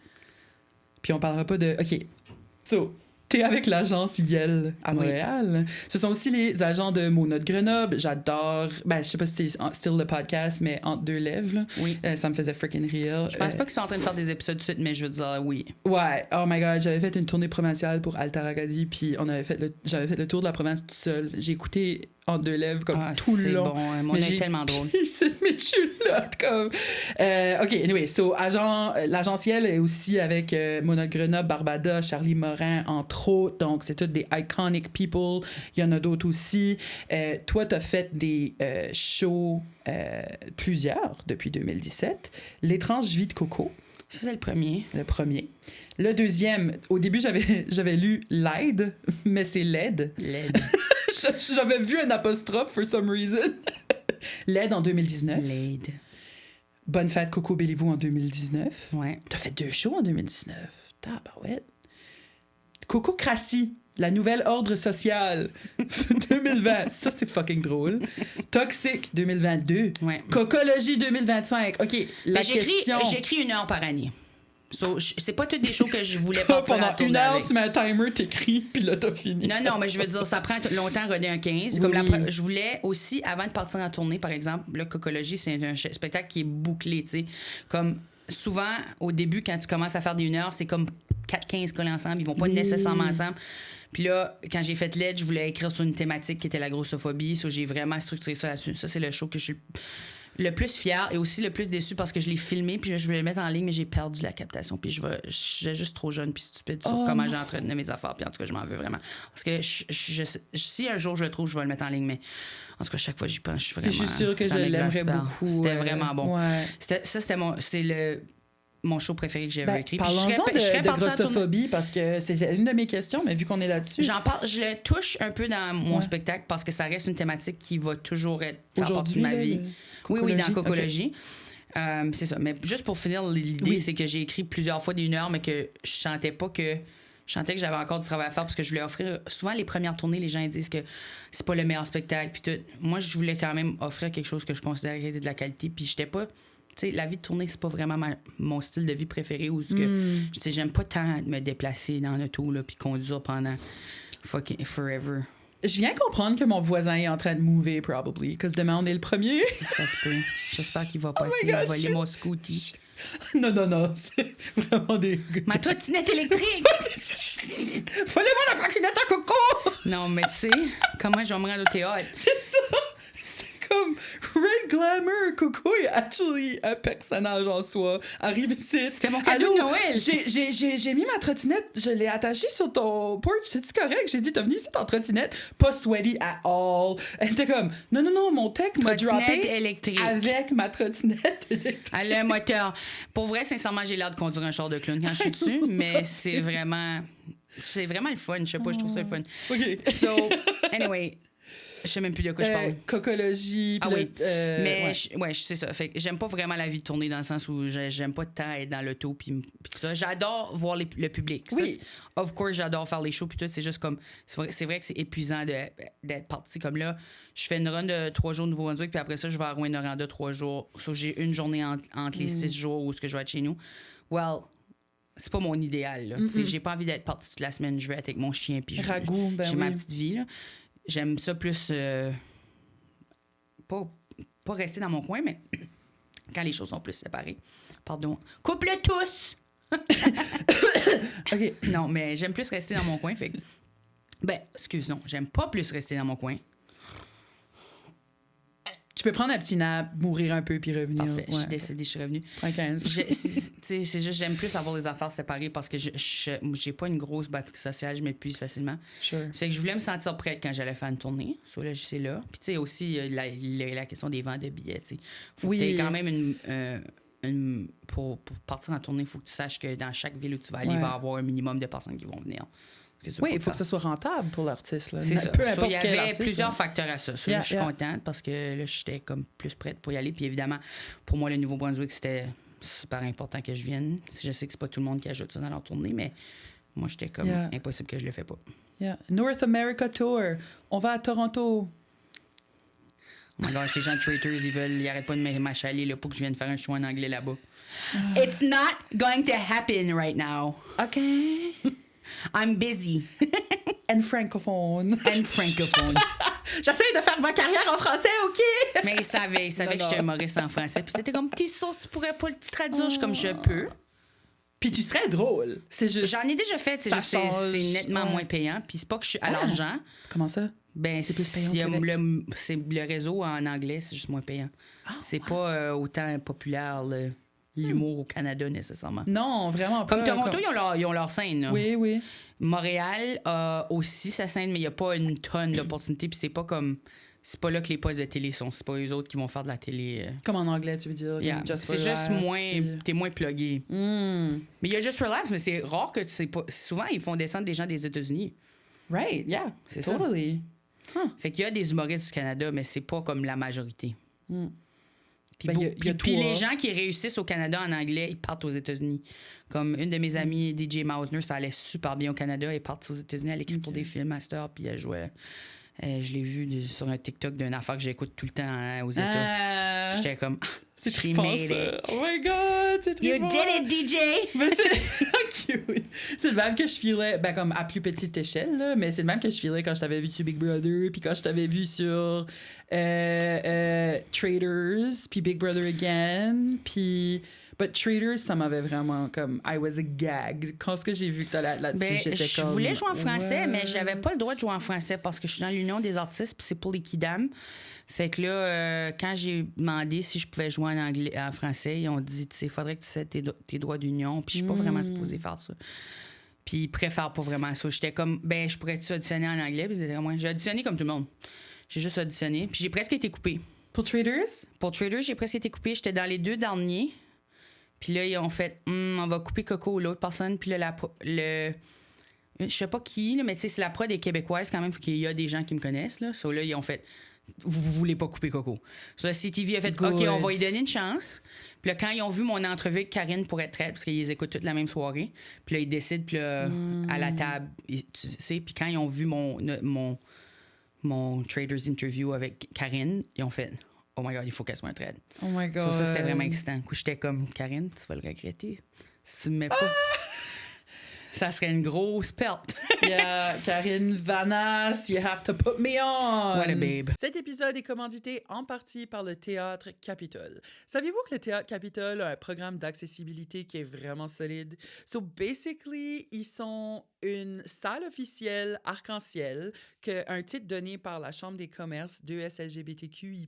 Puis on parlera pas de... OK. So, t'es avec l'agence Yel à Montréal. Ce sont aussi les agents de Mona de Grenoble. J'adore... Ben, je sais pas si c'est still le podcast, mais Entre deux lèvres, là. Oui. Ça me faisait freaking rire. Je pense pas qu'ils sont en train de faire des épisodes de suite, mais je veux dire, oui. Ouais, oh my god, j'avais fait une tournée provinciale pour Alter Acadie, puis j'avais fait le tour de la province tout seul. J'ai écouté Entre deux lèvres comme tout le long. Bon, mon Mais est j'ai tellement drôle. pissé mes culottes, comme... OK, anyway, so, l'agence Yel est aussi avec Mona de Grenoble, Barbada, Charlie Morin, entre autres, donc c'est toutes des iconic people. Il y en a d'autres aussi. Toi, t'as fait des shows, plusieurs, depuis 2017. L'étrange vie de Coco, Ça, c'est le premier. le premier. Le deuxième, au début, j'avais lu LED, mais c'est LED. LED. J'avais vu un apostrophe for some reason. LED en 2019. LED. Bonne fête, Coco Béliveau en 2019. Ouais. T'as fait 2 shows en 2019. Tabarouette. Coco Crassi, la nouvelle ordre social 2020. Ça, c'est fucking drôle. Toxique 2022. Ouais. Cocologie 2025. OK, la question... J'écris 1 heure par année. So, c'est pas toutes des shows que je voulais partir Pendant à tourner 1 heure, avec. tu mets un timer, t'écris, puis là, t'as fini. Non, mais je veux dire, ça prend longtemps à roder un 15. Oui. Comme je voulais aussi, avant de partir en tournée, par exemple, le Cocologie, c'est un spectacle qui est bouclé, tu sais. Comme souvent, au début, quand tu commences à faire des 1 heure, c'est comme 4-15 collés ensemble. Ils vont pas nécessairement ensemble. Puis là, quand j'ai fait l'aide, je voulais écrire sur une thématique qui était la grossophobie. So, j'ai vraiment structuré ça là-dessus. Ça, c'est le show que je suis le plus fière et aussi le plus déçue parce que je l'ai filmé puis je voulais le mettre en ligne, mais j'ai perdu la captation. Puis je suis juste trop jeune puis stupide sur comment j'entretenais mes affaires. Puis en tout cas, je m'en veux vraiment. Parce que si un jour je le trouve, je vais le mettre en ligne, mais en tout cas, chaque fois j'y pense, je suis vraiment... Je suis sûre que je l'aimerais beaucoup. C'était vraiment bon. Ouais. C'était mon show préféré que j'avais écrit. Parlons-en de grossophobie, parce que c'est une de mes questions, mais vu qu'on est là-dessus... J'en parle, je le touche un peu dans mon spectacle parce que ça reste une thématique qui va toujours faire partie de ma vie. Oui, dans Cocologie. Okay. C'est ça. Mais juste pour finir, l'idée, c'est que j'ai écrit plusieurs fois des 1 heure, mais que je sentais que j'avais encore du travail à faire parce que je voulais offrir... Souvent, les premières tournées, les gens disent que c'est pas le meilleur spectacle. Puis tout. Moi, je voulais quand même offrir quelque chose que je considérais était de la qualité. Puis j'étais pas... Tu sais, la vie de tournée, c'est pas vraiment mon style de vie préféré. Ou j'aime pas tant me déplacer dans l'auto puis conduire pendant fucking forever. Je viens comprendre que mon voisin est en train de mouver, probably, parce que demain, on est le premier. Ça se peut. J'espère qu'il va pas essayer de voler mon scooty. Non, c'est vraiment des... Ma trottinette électrique! Volez-moi la trottinette à Coco! Non, mais tu sais, comment je vais me rendre au théâtre? C'est ça! Comme Red Glamour, Coco est actually un personnage en soi. Arrive ici. C'était mon cadeau de Noël. J'ai mis ma trottinette, je l'ai attachée sur ton porch. C'est-tu correct? J'ai dit, t'as venu ici en trottinette, pas sweaty at all. Elle était comme, non, mon tech m'a droppé électrique. avec ma trottinette électrique. Elle a un moteur. Pour vrai, sincèrement, j'ai l'air de conduire un char de clown quand je suis dessus, mais c'est vraiment le fun. Je sais pas, je trouve ça le fun. OK. So, anyway... Je sais même plus de quoi je parle. Cocologie. Ah oui. Mais c'est ça. Fait que j'aime pas vraiment la vie de tournée dans le sens où j'aime pas tant être dans l'auto puis tout ça. J'adore voir le public. Oui. Ça, of course, j'adore faire les shows puis tout. C'est juste comme... C'est vrai que c'est épuisant d'être parti comme là. Je fais une run de 3 jours au Nouveau-Brunswick puis après ça, je vais à Rouyn-Noranda 3 jours. So, j'ai une journée entre les 6 jours où je vais être chez nous. Well... C'est pas mon idéal. Là. J'ai pas envie d'être partie toute la semaine. Je veux être avec mon chien puis j'ai ma petite vie. Là. J'aime ça plus... pas rester dans mon coin, mais quand les choses sont plus séparées. Pardon. Couple tous! OK. Non, mais j'aime plus rester dans mon coin. Fait que... non. J'aime pas plus rester dans mon coin. Tu peux prendre un petit nap, mourir un peu, puis revenir. Parfait. Je suis décédée, je suis revenue. Prends 15. C'est juste, j'aime plus avoir les affaires séparées parce que j'ai pas une grosse batterie sociale, je m'épuise facilement. Sure. C'est que je voulais me sentir prête quand j'allais faire une tournée. So, là, c'est là. Puis, tu sais, aussi, la question des ventes de billets, tu sais. Faut que t'aies quand même pour partir en tournée, il faut que tu saches que dans chaque ville où tu vas aller, il va y avoir un minimum de personnes qui vont venir. Oui, il faut que ce soit rentable pour l'artiste. Là. C'est ça. Peu importe il y quel avait artiste, plusieurs facteurs à ça. Je suis contente parce que là, j'étais comme plus prête pour y aller. Puis évidemment, pour moi, le Nouveau-Brunswick, c'était super important que je vienne. Je sais que c'est pas tout le monde qui ajoute ça dans leur tournée, mais moi, j'étais comme impossible que je le fais pas. North America Tour. On va à Toronto. Oh my gosh, les gens de Traitors, ils arrêtent pas de m'achaler là, pour que je vienne faire un show en anglais là-bas. It's not going to happen right now. OK. I'm busy. And francophone. J'essaie de faire ma carrière en français, OK? Mais ils savaient que j'étais humoriste en français. Puis c'était comme, t'es sûr tu pourrais pas le traduire? Je suis comme, je peux. Puis tu serais drôle. C'est juste... J'en ai déjà fait. C'est nettement moins payant. Puis c'est pas que je suis à l'argent. Comment ça? Ben, c'est plus payant au Québec. C'est le réseau en anglais, c'est juste moins payant. C'est pas autant populaire, l'humour au Canada, nécessairement. Non, vraiment pas. Comme Toronto, ils ont leur scène. Là. Oui. Montréal a aussi sa scène, mais il n'y a pas une tonne d'opportunités. Puis c'est pas comme... C'est pas là que les postes de télé sont. C'est pas eux autres qui vont faire de la télé. Comme en anglais, tu veux dire? C'est juste moins... T'es moins plugué. Mais il y a Just Relax, mais c'est rare que tu sais pas... Souvent, ils font descendre des gens des États-Unis. Right, yeah. C'est totally. Ça. Fait qu'il y a des humoristes du Canada, mais c'est pas comme la majorité. Puis, Ben, puis les gens qui réussissent au Canada en anglais, ils partent aux États-Unis. Comme une de mes amies, DJ Mausner, ça allait super bien au Canada. Elle part aux États-Unis, elle écrit pour des films master, puis elle jouait. Je l'ai vu sur un TikTok d'une affaire que j'écoute tout le temps aux États. J'étais comme, c'est she trippant, made ça. it. Oh my God, c'est You trippant. did it, DJ! Mais c'est cute. C'est le même que je filais, ben comme à plus petite échelle, là, mais c'est le même que je filais quand je t'avais vu sur Big Brother, puis quand je t'avais vu sur Traders, puis Big Brother Again, puis... But Traders, ça m'avait vraiment comme... I was a gag. Quand ce que j'ai vu que t'as là-dessus, Ben, j'étais je comme... voulais jouer en français, What? mais j'avais pas le droit de jouer en français parce que je suis dans l'Union des artistes, puis c'est pour les Kidam. Fait que là, quand j'ai demandé si je pouvais jouer en français, ils ont dit, tu sais, il faudrait que tu cèdes tes droits d'union, puis je suis pas vraiment supposée faire ça. Puis ils préfèrent pas vraiment ça. J'étais comme, ben, je pourrais-tu auditionner en anglais? Puis ils étaient comme, j'ai auditionné comme tout le monde. J'ai juste auditionné, puis j'ai presque été coupée. Pour Traders? Pour Traders, j'ai presque été coupée. J'étais dans les 2 derniers. Puis là, ils ont fait, on va couper Coco, l'autre personne. Puis là, je sais pas qui, là, mais tu sais, c'est la prod des Québécoises quand même. Faut qu'il y a des gens qui me connaissent. Là. So, là, ils ont fait, vous voulez pas couper Coco. So, la CTV a fait, Good. OK, on va lui donner une chance. Puis là, quand ils ont vu mon entrevue avec Karine pour être traite, parce qu'ils écoutent toute la même soirée, puis là, ils décident, puis là, à la table, tu sais, puis quand ils ont vu mon Traders interview avec Karine, ils ont fait, oh my God, il faut qu'elle soit traite. Oh my God. Ça, c'était vraiment excitant. Du coup, j'étais comme, Karine, tu vas le regretter. Si tu me mets pas. Ça serait une grosse perte. Yeah, Karine Vanasse, you have to put me on. What a babe. Cet épisode est commandité en partie par le Théâtre Capitole. Saviez-vous que le Théâtre Capitole a un programme d'accessibilité qui est vraiment solide? So basically, ils sont une salle officielle arc-en-ciel, un titre donné par la Chambre des commerces 2SLGBTQI+,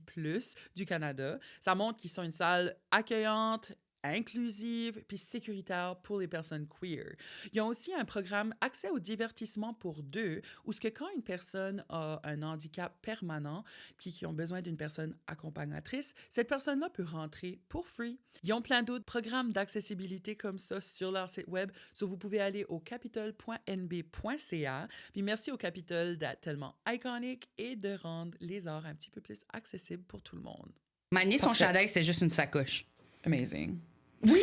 du Canada. Ça montre qu'ils sont une salle accueillante, inclusive puis sécuritaire pour les personnes queer. Ils ont aussi un programme accès au divertissement pour deux, où ce que quand une personne a un handicap permanent puis qui ont besoin d'une personne accompagnatrice, cette personne-là peut rentrer pour free. Ils ont plein d'autres programmes d'accessibilité comme ça sur leur site web, so vous pouvez aller au capitole.nb.ca. Puis merci au Capitole d'être tellement iconique et de rendre les arts un petit peu plus accessibles pour tout le monde. Mané, son chandail, c'était juste une sacoche. Amazing. Oui!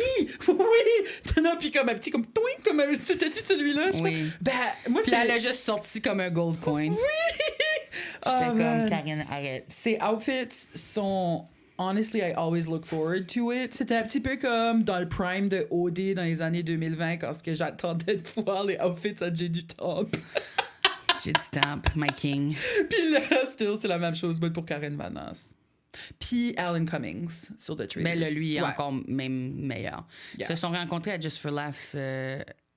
Oui! Non, puis comme un petit, comme toing, comme c'était-tu celui-là? Oui. Ben, moi, Puis elle a juste sorti comme un gold coin. Oui! J'étais comme, man. Karine, arrête. Ces outfits sont... Honestly, I always look forward to it. C'était un petit peu comme dans le prime de OD dans les années 2020, quand ce que j'attendais de voir les outfits à J'ai du Temple. J'ai du Stamp, my king. Puis là, still, c'est la même chose, mais pour Karine Vanasse. Puis Alan Cummings sur The Traders. Ben là, lui, il est Ouais. encore même meilleur. Yeah. Ils se sont rencontrés à Just for Laughs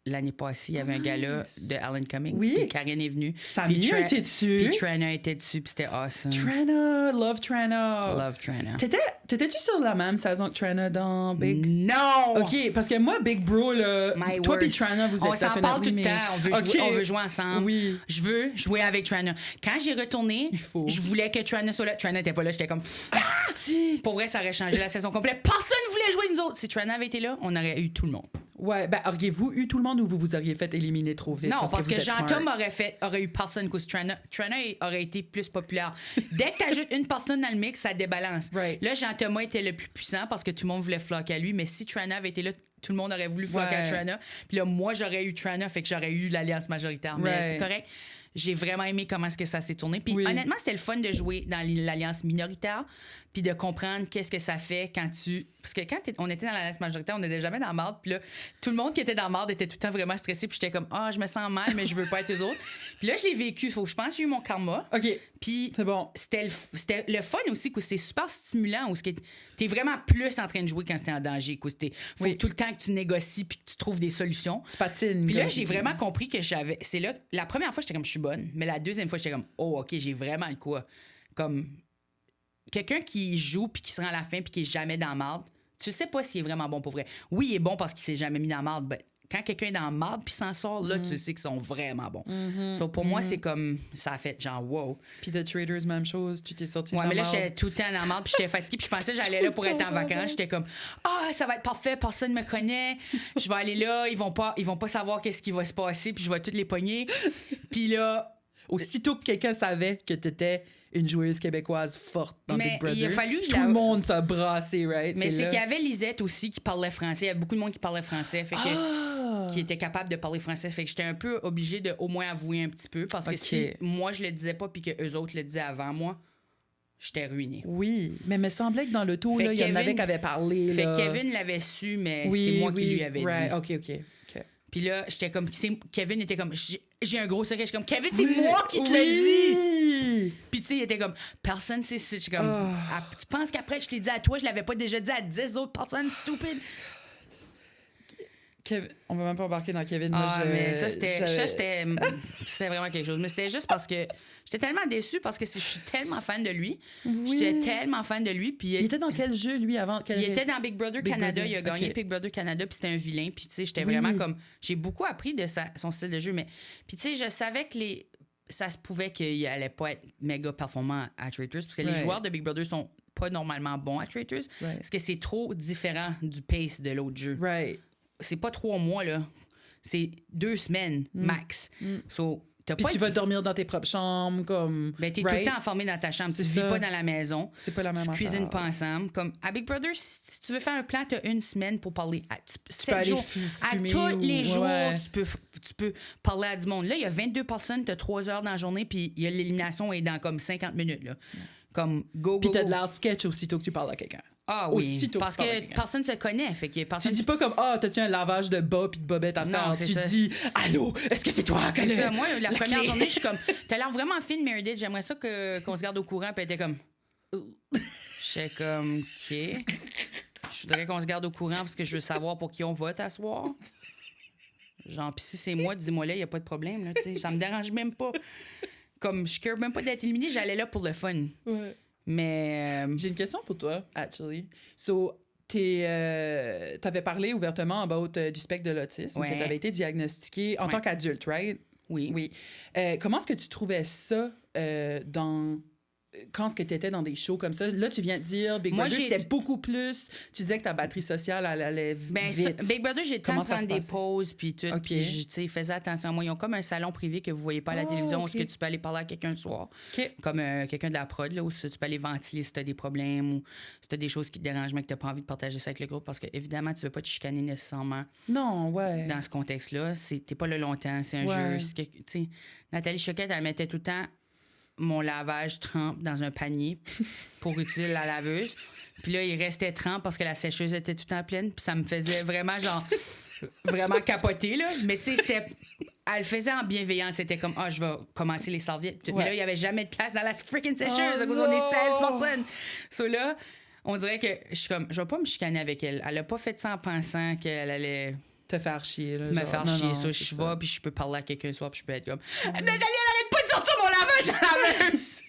l'année passée. Il y avait un gala de Alan Cummings. Oui. Puis Karine est venue. Samy Puis a été dessus. Puis Trana était dessus, puis c'était awesome. Trana, love Trana. Love Trana. T'étais-tu sur la même saison que Trana dans Big? Non! OK, parce que moi, Big Bro, là, My toi word. et Trana, vous êtes On s'en parle tout le definitely, temps. mais- On veut jouer ensemble. Oui. Je veux jouer avec Trana. Quand j'ai retourné, faut. je voulais que Trana soit là. Trana n'était pas là. J'étais comme... Ah, si! Pour vrai, ça aurait changé la saison complète. Personne ne voulait jouer nous autres. Si Trana avait été là, on aurait eu tout le monde. Ouais, ben, auriez-vous eu tout le monde ou vous vous auriez fait éliminer trop vite? Non, parce que vous êtes Jean-Tom smart? aurait eu personne cause Trana. Trana aurait été plus populaire. Dès que t'ajoutes une personne dans le mix, ça débalance. Right. Là, Jean-Thomas était le plus puissant parce que tout le monde voulait floquer à lui, mais si Trana avait été là, tout le monde aurait voulu floquer à Ouais. Trana. Puis là, moi, j'aurais eu Trana, fait que j'aurais eu l'alliance majoritaire. Mais Right. c'est correct. J'ai vraiment aimé comment est-ce que ça s'est tourné. Puis Oui. honnêtement, c'était le fun de jouer dans l'alliance minoritaire, puis de comprendre qu'est-ce que ça fait quand tu... Parce que quand on était dans l'alliance majoritaire, on n'était jamais dans la marde. Puis là, tout le monde qui était dans la marde était tout le temps vraiment stressé. Puis j'étais comme, je me sens mal, mais je veux pas être eux autres. Puis là, je l'ai vécu. Faut que je pense que j'ai eu mon karma. OK, Puis c'est bon. c'était le fun aussi, que c'est super stimulant, où t'es vraiment plus en train de jouer quand t'es en danger. Faut Oui. tout le temps que tu négocies puis que tu trouves des solutions. Tu patines. Puis là, comme j'ai tu vraiment dis. compris que j'avais... C'est là... La première fois, j'étais comme, je suis bonne. Mais la deuxième fois, j'étais comme, OK, j'ai vraiment le quoi. Comme... Quelqu'un qui joue puis qui se rend à la fin puis qui est jamais dans la marde, tu sais pas s'il est vraiment bon pour vrai. Oui, il est bon parce qu'il s'est jamais mis dans la marde. Ben, quand quelqu'un est dans la marde puis s'en sort, là, tu sais qu'ils sont vraiment bons. So, pour moi, c'est comme... Ça a fait genre, wow. Puis The Traders, même chose. Tu t'es sorti de Ouais, la mais là, marde. j'étais tout le temps dans la marde puis j'étais fatiguée puis je pensais que j'allais là pour être en vacances. J'étais comme, ça va être parfait, personne me connaît. Je vais aller là, ils vont pas savoir qu'est-ce qui va se passer puis je vais toutes les pogner. Puis là... Aussitôt que quelqu'un savait que t'étais une joueuse québécoise forte dans Mais Big Brother, il a fallu que tout le monde s'est brassé, right? Mais c'est là. qu'il y avait Lisette aussi qui parlait français. Il y avait beaucoup de monde qui parlait français. Fait que, qui était capable de parler français. Fait que j'étais un peu obligée de au moins avouer un petit peu. Parce que si moi, je le disais pas puis que eux autres le disaient avant moi, j'étais ruinée. Oui, mais il me semblait que dans le tour, il y en avait qui avaient parlé. Fait là. que Kevin l'avait su, mais c'est moi qui lui avais dit. OK. Puis là, j'étais comme... Kevin était comme... J'ai un gros secret. Je suis comme, Kevin, c'est moi qui te l'ai dit! Puis tu sais, il était comme, personne sait... Je suis comme, tu penses qu'après, je t'ai dit à toi, je l'avais pas déjà dit à 10 autres personnes stupides? On va même pas embarquer dans Kevin. Mais ça, c'était vraiment quelque chose. Mais c'était juste parce que j'étais tellement déçue parce que je suis tellement fan de lui. Oui. J'étais tellement fan de lui. Puis il était dans quel jeu, lui, avant? Il était dans Big Brother Canada. Brother. Il a gagné Big Brother Canada, puis c'était un vilain. Puis tu sais, j'étais vraiment comme... J'ai beaucoup appris de son style de jeu. Mais puis tu sais, je savais que ça se pouvait qu'il allait pas être méga performant à Traitors parce que les joueurs de Big Brother sont pas normalement bons à Traitors parce que c'est trop différent du pace de l'autre jeu. C'est pas 3 mois, là. C'est 2 semaines, max. So, puis tu vas dormir dans tes propres chambres, comme... Ben, t'es tout le temps enfermé dans ta chambre. Tu vis pas dans la maison. C'est pas la même affaire. Tu cuisines pas ensemble. Comme, à Big Brother, si tu veux faire un plan, t'as 1 semaine pour parler. Tu peux aller jours. fumer à tous les jours, tu peux parler à du monde. Là, il y a 22 personnes, t'as 3 heures dans la journée, puis l'élimination est dans comme 50 minutes, là. Comme, go. Puis t'as de l'air sketch aussitôt que tu parles à quelqu'un. Ah oui, parce que personne se connaît. Fait que personne... Tu dis pas comme, t'as-tu un lavage de bas puis de bobette à faire. Tu dis, allô, est-ce que c'est toi? C'est ça. Moi, la première journée, je suis comme, t'as l'air vraiment fine, Meredith. J'aimerais ça qu'on se garde au courant. Puis elle était comme, j'étais comme, OK. Je voudrais qu'on se garde au courant parce que je veux savoir pour qui on vote à soir. Genre, pis si c'est moi, dis-moi là, il n'y a pas de problème. Là, ça me dérange même pas. Comme, je ne même pas d'être éliminée, j'allais là pour le fun. Ouais. Mais... J'ai une question pour toi, actually. So, t'avais parlé ouvertement about du spectre de l'autisme, que t'avais été diagnostiqué en tant qu'adulte, right? Oui. Comment est-ce que tu trouvais ça quand tu étais dans des shows comme ça? Là, tu viens de dire Big Brother, c'était beaucoup plus... Tu disais que ta batterie sociale, elle allait vite. Big Brother, j'ai le temps de prendre des pauses, puis tout. Puis, tu sais, faisais attention à moi. Ils ont comme un salon privé que vous voyez pas à la télévision où tu peux aller parler à quelqu'un le soir. Comme quelqu'un de la prod, là, où tu peux aller ventiler si tu as des problèmes ou si tu as des choses qui te dérangent, mais que tu n'as pas envie de partager ça avec le groupe parce que, évidemment, tu veux pas te chicaner nécessairement. Non, ouais. Dans ce contexte-là. T'es pas là longtemps, c'est un jeu. Tu sais, Nathalie Choquette, elle mettait tout le temps mon lavage trempe dans un panier pour utiliser la laveuse. Puis là, il restait trempe parce que la sécheuse était tout le temps pleine. Puis ça me faisait vraiment, vraiment capoter, là. Mais tu sais, elle le faisait en bienveillance. C'était comme, je vais commencer les serviettes. Mais là, il n'y avait jamais de place dans la freaking sécheuse à cause qu'on est 16 personnes. So là, on dirait que je suis comme, je vais pas me chicaner avec elle. Elle a pas fait ça en pensant qu'elle allait... te faire chier, là. Me faire chier. Ça, je vais, puis je peux parler à quelqu'un le soir, puis je peux être comme, Nathalie, elle arrête pas de sortir mon lavage dans la laveuse!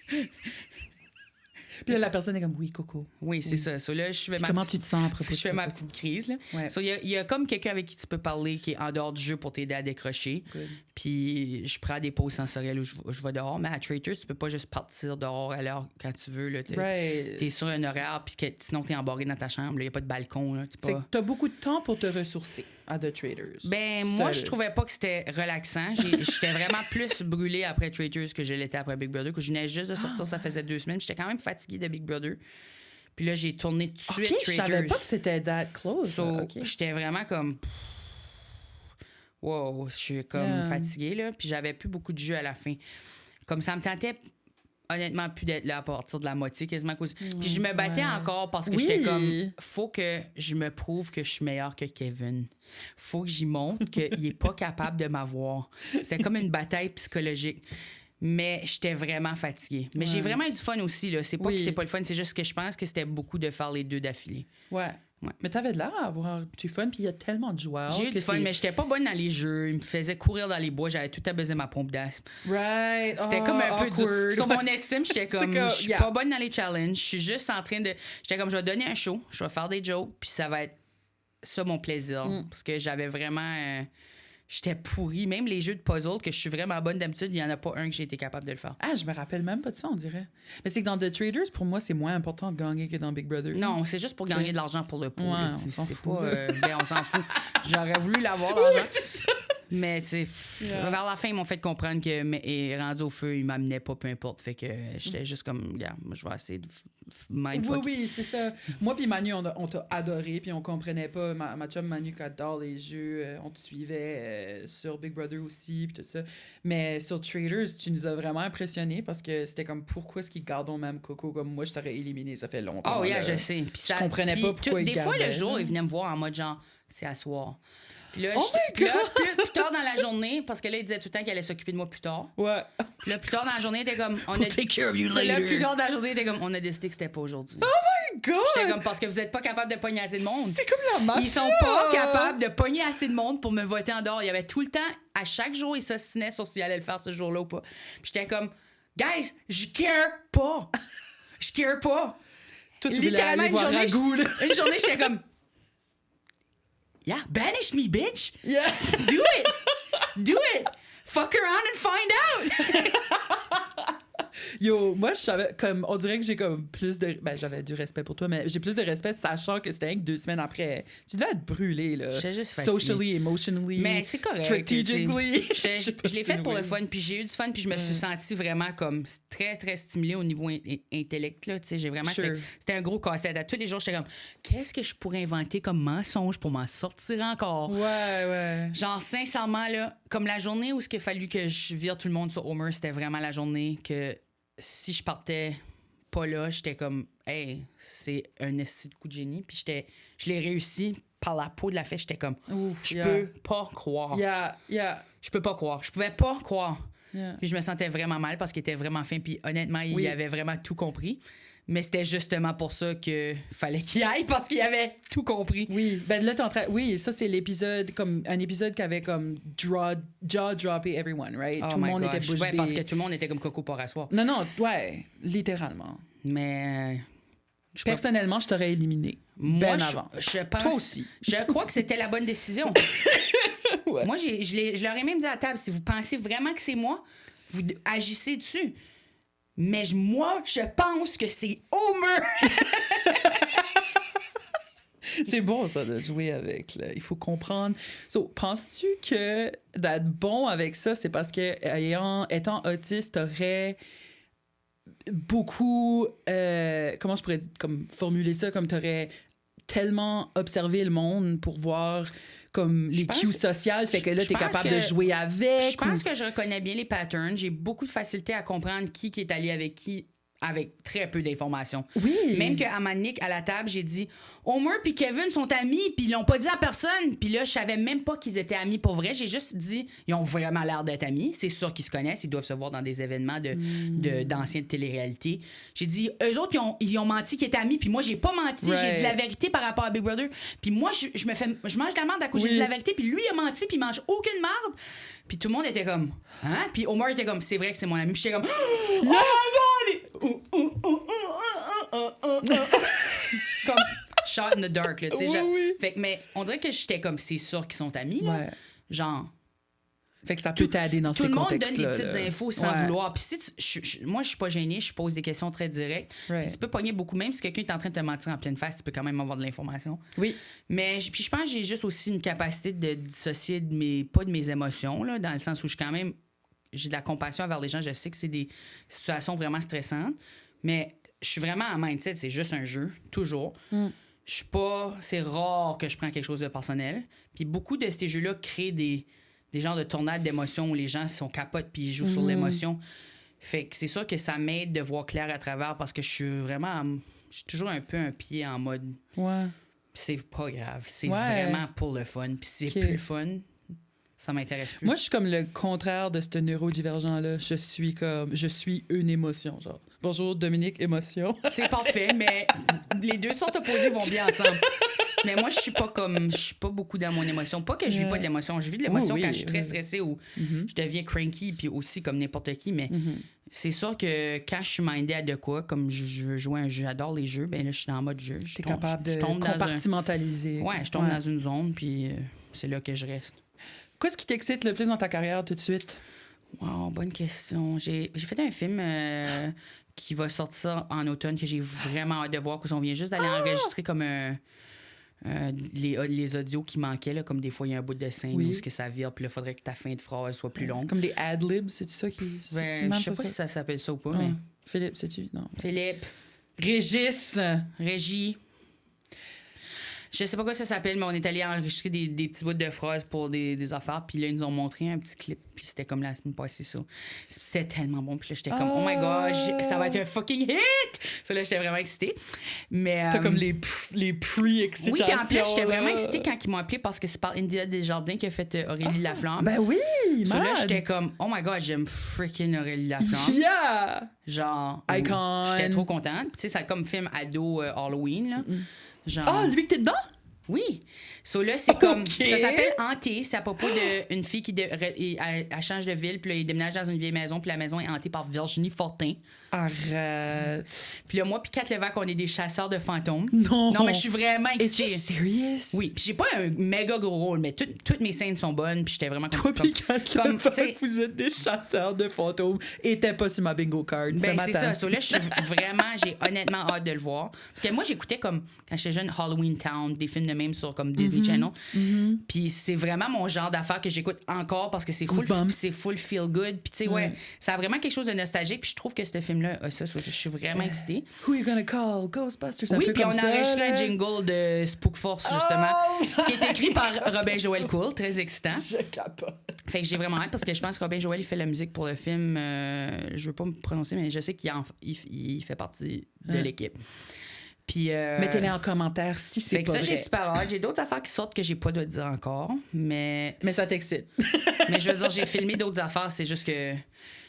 Puis là, la personne est comme, oui, Coco. Oui, c'est ça. So, là, comment tu te sens à propos de ça? Je fais ma petite crise. Là. Ouais. So, il y a comme quelqu'un avec qui tu peux parler qui est en dehors du jeu pour t'aider à décrocher. Puis je prends des pauses sensorielles où je vais dehors. Mais à Traitors, tu peux pas juste partir dehors à l'heure quand tu veux. T'es sur un horaire, puis sinon t'es embarré dans ta chambre. Il n'y a pas de balcon. Là, fait que t'as beaucoup de temps pour te ressourcer à The Traitors. Moi, je trouvais pas que c'était relaxant. J'étais vraiment plus brûlée après Traitors que je l'étais après Big Brother. Que je venais juste de sortir, ça faisait 2 semaines. J'étais quand même fatiguée de Big Brother. Puis là, j'ai tourné tout de suite Traitors. Je savais pas que c'était that close. So, j'étais vraiment comme... Wow, je suis comme fatiguée, là. Puis j'avais plus beaucoup de jeux à la fin. Comme ça me tentait... honnêtement, plus d'être là à partir de la moitié, quasiment. Puis je me battais encore parce que j'étais comme, faut que je me prouve que je suis meilleure que Kevin. Faut que j'y montre qu'il est pas capable de m'avoir. C'était comme une bataille psychologique. Mais j'étais vraiment fatiguée. Mais j'ai vraiment eu du fun aussi, là. C'est pas que c'est pas le fun, c'est juste que je pense que c'était beaucoup de faire les 2 d'affilée. Ouais. Mais t'avais de l'air à avoir du fun, puis il y a tellement de joueurs. J'ai eu du fun, mais j'étais pas bonne dans les jeux. Ils me faisaient courir dans les bois. J'avais tout abaisé ma pompe d'asthme. Right. C'était comme un peu awkward. Sur mon estime, j'étais comme, je suis pas bonne dans les challenges. Je suis juste en train de... J'étais comme, je vais donner un show, je vais faire des jokes, puis ça va être ça mon plaisir. Parce que j'avais vraiment... J'étais pourrie. Même les jeux de puzzle, que je suis vraiment bonne d'habitude, il n'y en a pas un que j'ai été capable de le faire. Je me rappelle même pas de ça, on dirait. Mais c'est que dans The Traders, pour moi, c'est moins important de gagner que dans Big Brother. Non, c'est juste pour gagner de l'argent pour le pot. On s'en fout. On s'en fout. J'aurais voulu l'avoir, l'argent. Oui, c'est ça. Mais, tu sais, vers la fin, ils m'ont fait comprendre que rendu au feu, ils m'amenaient pas, peu importe. Fait que j'étais juste comme, regarde, moi, je vais essayer de mindfuck. Oui, c'est ça. Moi puis Manu, on t'a adoré, puis on comprenait pas. Ma chum Manu qui adore les jeux, on te suivait sur Big Brother aussi, puis tout ça. Mais sur Traders, tu nous as vraiment impressionnés parce que c'était comme, pourquoi est-ce qu'ils gardent même Coco comme moi, je t'aurais éliminé, ça fait longtemps. Oh, yeah, je sais. Puis je comprenais pas pourquoi ils des fois, gardaient. le jour, ils venaient me voir en mode genre, c'est à soir. Puis là, Oh my God! plus tard dans la journée, parce que là, il disait tout le temps qu'il allait s'occuper de moi plus tard. Ouais. Puis là, plus tard dans la journée, il était comme. We'll take care of you later. Là, plus tard dans la journée, il était comme, on a décidé que c'était pas aujourd'hui. Oh my God! J'étais comme, parce que vous êtes pas capable de pogner assez de monde. C'est comme la mafia! Ils sont pas capables de pogner assez de monde pour me voter en dehors. Il y avait tout le temps, à chaque jour, ils s'ostinaient sur s'ils allaient le faire ce jour-là ou pas. Puis j'étais comme, guys, je care pas. Je care pas. Toi, tu voulais aller voir Ragout, là. Une journée, j'étais comme, yeah, banish me, bitch. Yeah. Do it. Do it. Fuck around and find out. Yo, moi, je savais, comme, on dirait que j'ai comme plus de. Ben, j'avais du respect pour toi, mais j'ai plus de respect sachant que c'était rien que 2 semaines après. Tu devais être brûlé, là. J'étais juste fatiguée. Socially, emotionally. Mais c'est correct. Strategically. Je l'ai fait pour le fun, puis j'ai eu du fun, puis je me suis sentie vraiment comme très, très stimulée au niveau intellect, là. Tu sais, j'ai vraiment. Sure. C'était un gros casse-tête. À tous les jours, j'étais comme, qu'est-ce que je pourrais inventer comme mensonge pour m'en sortir encore? Ouais. Genre, sincèrement, là, comme la journée où il a fallu que je vire tout le monde sur Homer, c'était vraiment la journée que si je partais pas là, j'étais comme, hey, c'est un esti de coup de génie. Puis je l'ai réussi par la peau de la fesse. J'étais comme, je peux pas croire. Je peux pas croire. Je pouvais pas croire. Puis je me sentais vraiment mal parce qu'il était vraiment fin. Puis honnêtement, il avait vraiment tout compris. Mais c'était justement pour ça qu'il fallait qu'il aille parce qu'il avait tout compris. Oui, ben là, oui, ça, c'est l'épisode, comme un épisode qui avait comme jaw-droppé everyone, right? Oh tout le monde était bouche bée. parce que tout le monde était comme coco pour asseoir. Non, ouais, littéralement. Mais. Personnellement, je t'aurais éliminé. Moi, avant. Je pense. Toi aussi. Je crois que c'était la bonne décision. Ouais. Moi, je leur ai même dit à la table, si vous pensez vraiment que c'est moi, vous agissez dessus. Mais moi, je pense que c'est Homer. C'est bon, ça, de jouer avec. Là. Il faut comprendre. So, penses-tu que d'être bon avec ça, c'est parce que étant autiste, t'aurais beaucoup... comment je pourrais comme formuler ça? Comme t'aurais tellement observé le monde pour voir comme les cues sociales, fait que là, t'es capable de jouer avec. Je pense que je reconnais bien les patterns. J'ai beaucoup de facilité à comprendre qui est allé avec qui avec très peu d'informations. Oui. Même qu'à Manic, à la table, j'ai dit Homer puis Kevin sont amis, puis ils l'ont pas dit à personne. Puis là, je savais même pas qu'ils étaient amis pour vrai. J'ai juste dit ils ont vraiment l'air d'être amis. C'est sûr qu'ils se connaissent. Ils doivent se voir dans des événements d'anciennes télé-réalités. J'ai dit eux autres, ils ont menti qu'ils étaient amis, puis moi, j'ai pas menti. Right. J'ai dit la vérité par rapport à Big Brother. Puis moi, je mange de la merde à cause j'ai dit la vérité, puis lui, il a menti, puis il mange aucune merde. Puis tout le monde était comme hein? Puis Homer était comme c'est vrai que c'est mon ami. Puis j'étais comme oh my god! Comme shot in the dark là, tu sais. Oui. Fait que mais on dirait que j'étais comme c'est sûr qu'ils sont amis là. Ouais. Genre fait que ça peut t'aider dans ces contextes-là. Tout le monde donne des petites infos sans vouloir. Puis si moi, je suis pas gênée, je pose des questions très directes. Right. Tu peux pogner beaucoup, même si quelqu'un est en train de te mentir en pleine face, tu peux quand même avoir de l'information. Oui. Mais puis je pense que j'ai juste aussi une capacité de dissocier pas de mes émotions, là, dans le sens où j'ai de la compassion envers les gens. Je sais que c'est des situations vraiment stressantes, mais je suis vraiment en mindset, c'est juste un jeu, toujours. Je suis pas... C'est rare que je prends quelque chose de personnel. Puis beaucoup de ces jeux-là créent des genres de tornades d'émotions où les gens sont capotes puis ils jouent sur l'émotion. Fait que c'est sûr que ça m'aide de voir clair à travers parce que je suis vraiment... Je suis toujours un peu un pied en mode... Ouais. C'est pas grave. C'est vraiment pour le fun. Puis c'est plus fun... Ça m'intéresse plus. Moi, je suis comme le contraire de ce neurodivergent-là. Je suis une émotion, genre. Bonjour, Dominique, émotion. C'est parfait, mais les deux sortes opposées vont bien ensemble. Mais moi, je suis pas beaucoup dans mon émotion. Pas que je vis pas de l'émotion. Je vis de l'émotion quand je suis très stressée ou je deviens cranky, puis aussi comme n'importe qui. Mais c'est sûr que quand je suis mindée à de quoi, comme je veux jouer un jeu, j'adore les jeux, ben là, je suis dans le mode jeu. T'es capable de compartimentaliser. Ouais, je tombe dans une zone, puis c'est là que je reste. Qu'est-ce qui t'excite le plus dans ta carrière tout de suite? Wow, bonne question. J'ai fait un film qui va sortir en automne que j'ai vraiment hâte de voir, parce qu'on vient juste d'aller enregistrer comme les audios qui manquaient, là, comme des fois, il y a un bout de scène où que ça vire, puis là, il faudrait que ta fin de phrase soit plus longue. Comme des ad-libs, c'est ça qui... Ben, je sais pas si ça s'appelle ça ou pas, mais... Philippe, sais-tu? Non. Philippe. Régis. Régie. Je sais pas quoi ça s'appelle, mais on est allé enregistrer des petits bouts de phrases pour des affaires. Puis là, ils nous ont montré un petit clip. Puis c'était comme la semaine passée, ça. C'était tellement bon. Puis là, j'étais comme, oh my gosh, ça va être un fucking hit! Ça, là, j'étais vraiment excitée. Mais. T'as comme les pre-excitations. Oui, puis en plus, j'étais vraiment excitée quand ils m'ont appelé parce que c'est par India Desjardins qui a fait Aurélie Laflamme. Ben oui, ça, là, j'étais comme, oh my god, j'aime freaking Aurélie Laflamme. Yeah! Genre. Icon. J'étais trop contente. Puis tu sais, c'est comme film ado Halloween, là. Genre... Ah, lui que t'es dedans? Oui. So là, c'est comme... Ça s'appelle Hantée. C'est à propos d'une fille qui elle change de ville, puis là, il déménage dans une vieille maison, puis la maison est hantée par Virginie Fortin. Arrête. Puis là, moi puis Kat Levac, on est des chasseurs de fantômes. Non. Non, mais je suis vraiment excitée. Es-tu serious? Oui. Puis j'ai pas un méga gros rôle, mais toutes mes scènes sont bonnes, puis j'étais vraiment Toi puis Kat Levac, vous êtes des chasseurs de fantômes et t'es pas sur ma bingo card ce matin. C'est ça. So là, j'ai honnêtement hâte de le voir. Parce que moi, j'écoutais comme, quand j'étais jeune, Halloween Town, des films de même sur comme Disney Channel. Puis c'est vraiment mon genre d'affaires que j'écoute encore parce que c'est full feel good. Puis tu sais, ça a vraiment quelque chose de nostalgique. Puis je trouve que ce film-là a ça. Je suis vraiment excitée. Who you gonna call? Ghostbusters. Oui, puis on a enregistré un jingle de Spook Force, justement, qui est écrit par Robin Joël Cool. Très excitant. Je capote. Fait que j'ai vraiment hâte parce que je pense que Robin Joël, il fait la musique pour le film. Je veux pas me prononcer, mais je sais qu'il fait partie de l'équipe. Puis, mettez-les en commentaire si c'est pas ça, vrai. j'ai super hâte. J'ai d'autres affaires qui sortent que j'ai pas de dire encore, mais ça t'excite. Mais je veux dire, j'ai filmé d'autres affaires, c'est juste que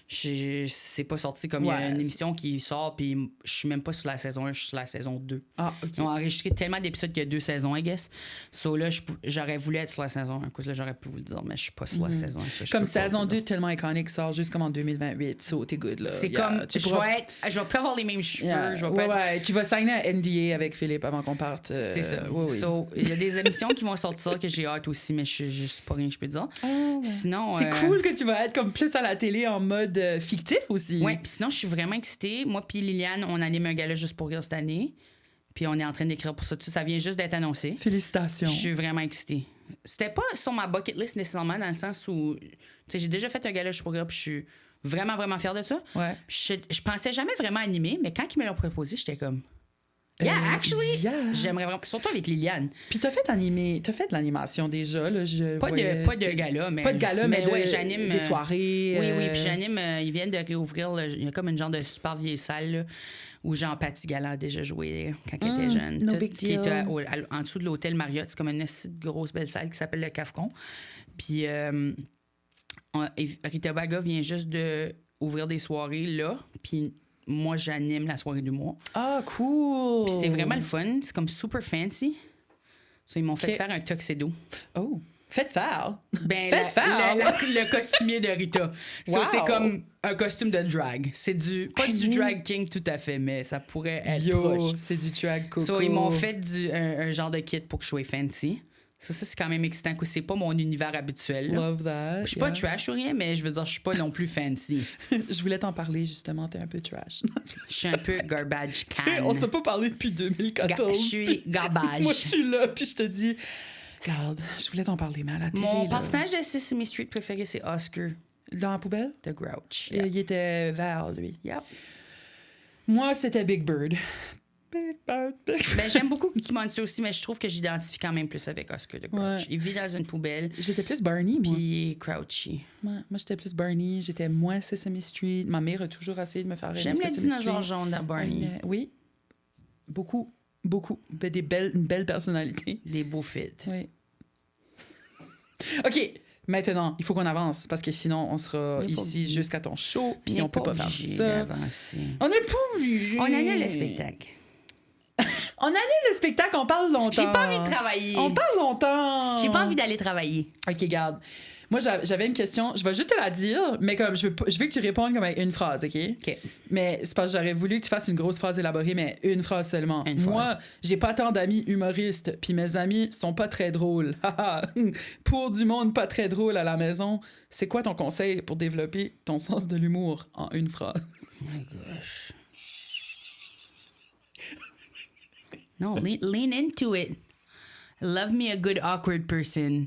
c'est pas sorti comme il y a une émission qui sort, puis je suis même pas sur la saison 1, je suis sur la saison 2. Ah, OK. Ils ont enregistré tellement d'épisodes qu'il y a 2 saisons, I guess. So là, j'aurais voulu être sur la saison 1. Là, j'aurais pu vous le dire, mais je suis pas sur la saison 1. Comme saison 2, tellement iconique, sort juste comme en 2028. So, t'es good, là. C'est comme, je vais plus avoir les mêmes cheveux. Tu vas signer un NDA avec Philippe avant qu'on parte. C'est ça. Oui. So, il y a des émissions qui vont sortir que j'ai hâte aussi, mais je sais pas rien que je peux dire. Sinon... C'est cool que tu vas être comme plus à la télé en mode fictif aussi. Oui, puis sinon, je suis vraiment excitée. Moi puis Liliane, on anime un gala juste pour rire cette année. Puis on est en train d'écrire pour ça. Ça vient juste d'être annoncé. Félicitations. Je suis vraiment excitée. C'était pas sur ma bucket list nécessairement, dans le sens où... Tu sais, j'ai déjà fait un gala juste pour rire, puis je suis vraiment, vraiment fière de ça. Ouais. Je pensais jamais vraiment animer, mais quand ils me l'ont proposé, j'étais comme... actually, j'aimerais vraiment... Surtout avec Liliane. Puis t'as fait de l'animation déjà, là. Pas de gala, mais... Pas de gala, mais ouais, j'anime... Des soirées. Oui, puis j'anime... ils viennent de réouvrir, il y a comme une genre de super vieille salle, là, où Jean-Paty Galland a déjà joué quand il était jeune. No big qui deal. est en dessous de l'hôtel Marriott. C'est comme une grosse belle salle qui s'appelle le Cafron. Puis Rita Baga vient juste d'ouvrir des soirées là. Puis moi, j'anime la soirée du mois. Ah, cool! Puis c'est vraiment le fun. C'est comme super fancy. So, ils m'ont fait faire un tuxedo. Oh! Faites faire! Ben, Faites faire! Le costumier de Rita. So, Wow. c'est comme un costume de drag. C'est pas du drag king tout à fait, mais ça pourrait être proche. C'est du drag coco. So, ils m'ont fait un genre de kit pour que je sois fancy. Ça, c'est quand même excitant. C'est pas mon univers habituel. Là. Love that. Je suis pas trash ou rien, mais je veux dire, je suis pas non plus fancy. Je voulais t'en parler, justement. T'es un peu trash. Je suis un peu garbage can. On s'est pas parlé depuis 2014. Je suis garbage. Moi, je suis là, puis je te dis... Regarde, je voulais t'en parler, mais à la télé, Mon là. personnage de Sesame Street préféré, c'est Oscar. Dans la poubelle? The Grouch. Et il était vert, lui. Yep. Moi, c'était Big Bird. Big Bird, Big Bird. Ben, j'aime beaucoup Cookie Monster aussi, mais je trouve que j'identifie quand même plus avec Oscar the Grouch. Ouais. Il vit dans une poubelle, J'étais plus Barney, moi. puis il est crouchy. Ouais, moi, j'étais plus Barney. J'étais moins Sesame Street. Ma mère a toujours essayé de me faire aimer J'aime le Sesame dinosaure Street. jaune dans Barney. Oui. Beaucoup. Ben, une belle personnalité. Des beaux fits. Oui. OK. Maintenant, il faut qu'on avance parce que sinon, on sera ici jusqu'à ton show puis on peut pas faire ça. On n'est pas obligé. On annule le spectacle. On annule le spectacle, on parle longtemps. J'ai pas envie de travailler. On parle longtemps. J'ai pas envie d'aller travailler. OK, garde. Moi, j'avais une question. Je vais juste te la dire, mais comme je veux que tu répondes comme avec une phrase, OK? OK. Mais c'est parce que j'aurais voulu que tu fasses une grosse phrase élaborée, mais une phrase seulement. Une phrase. Moi, j'ai pas tant d'amis humoristes, puis mes amis sont pas très drôles. Pour du monde pas très drôle à la maison, c'est quoi ton conseil pour développer ton sens de l'humour en une phrase? Oh my gosh. Non, lean into it. Love me a good awkward person.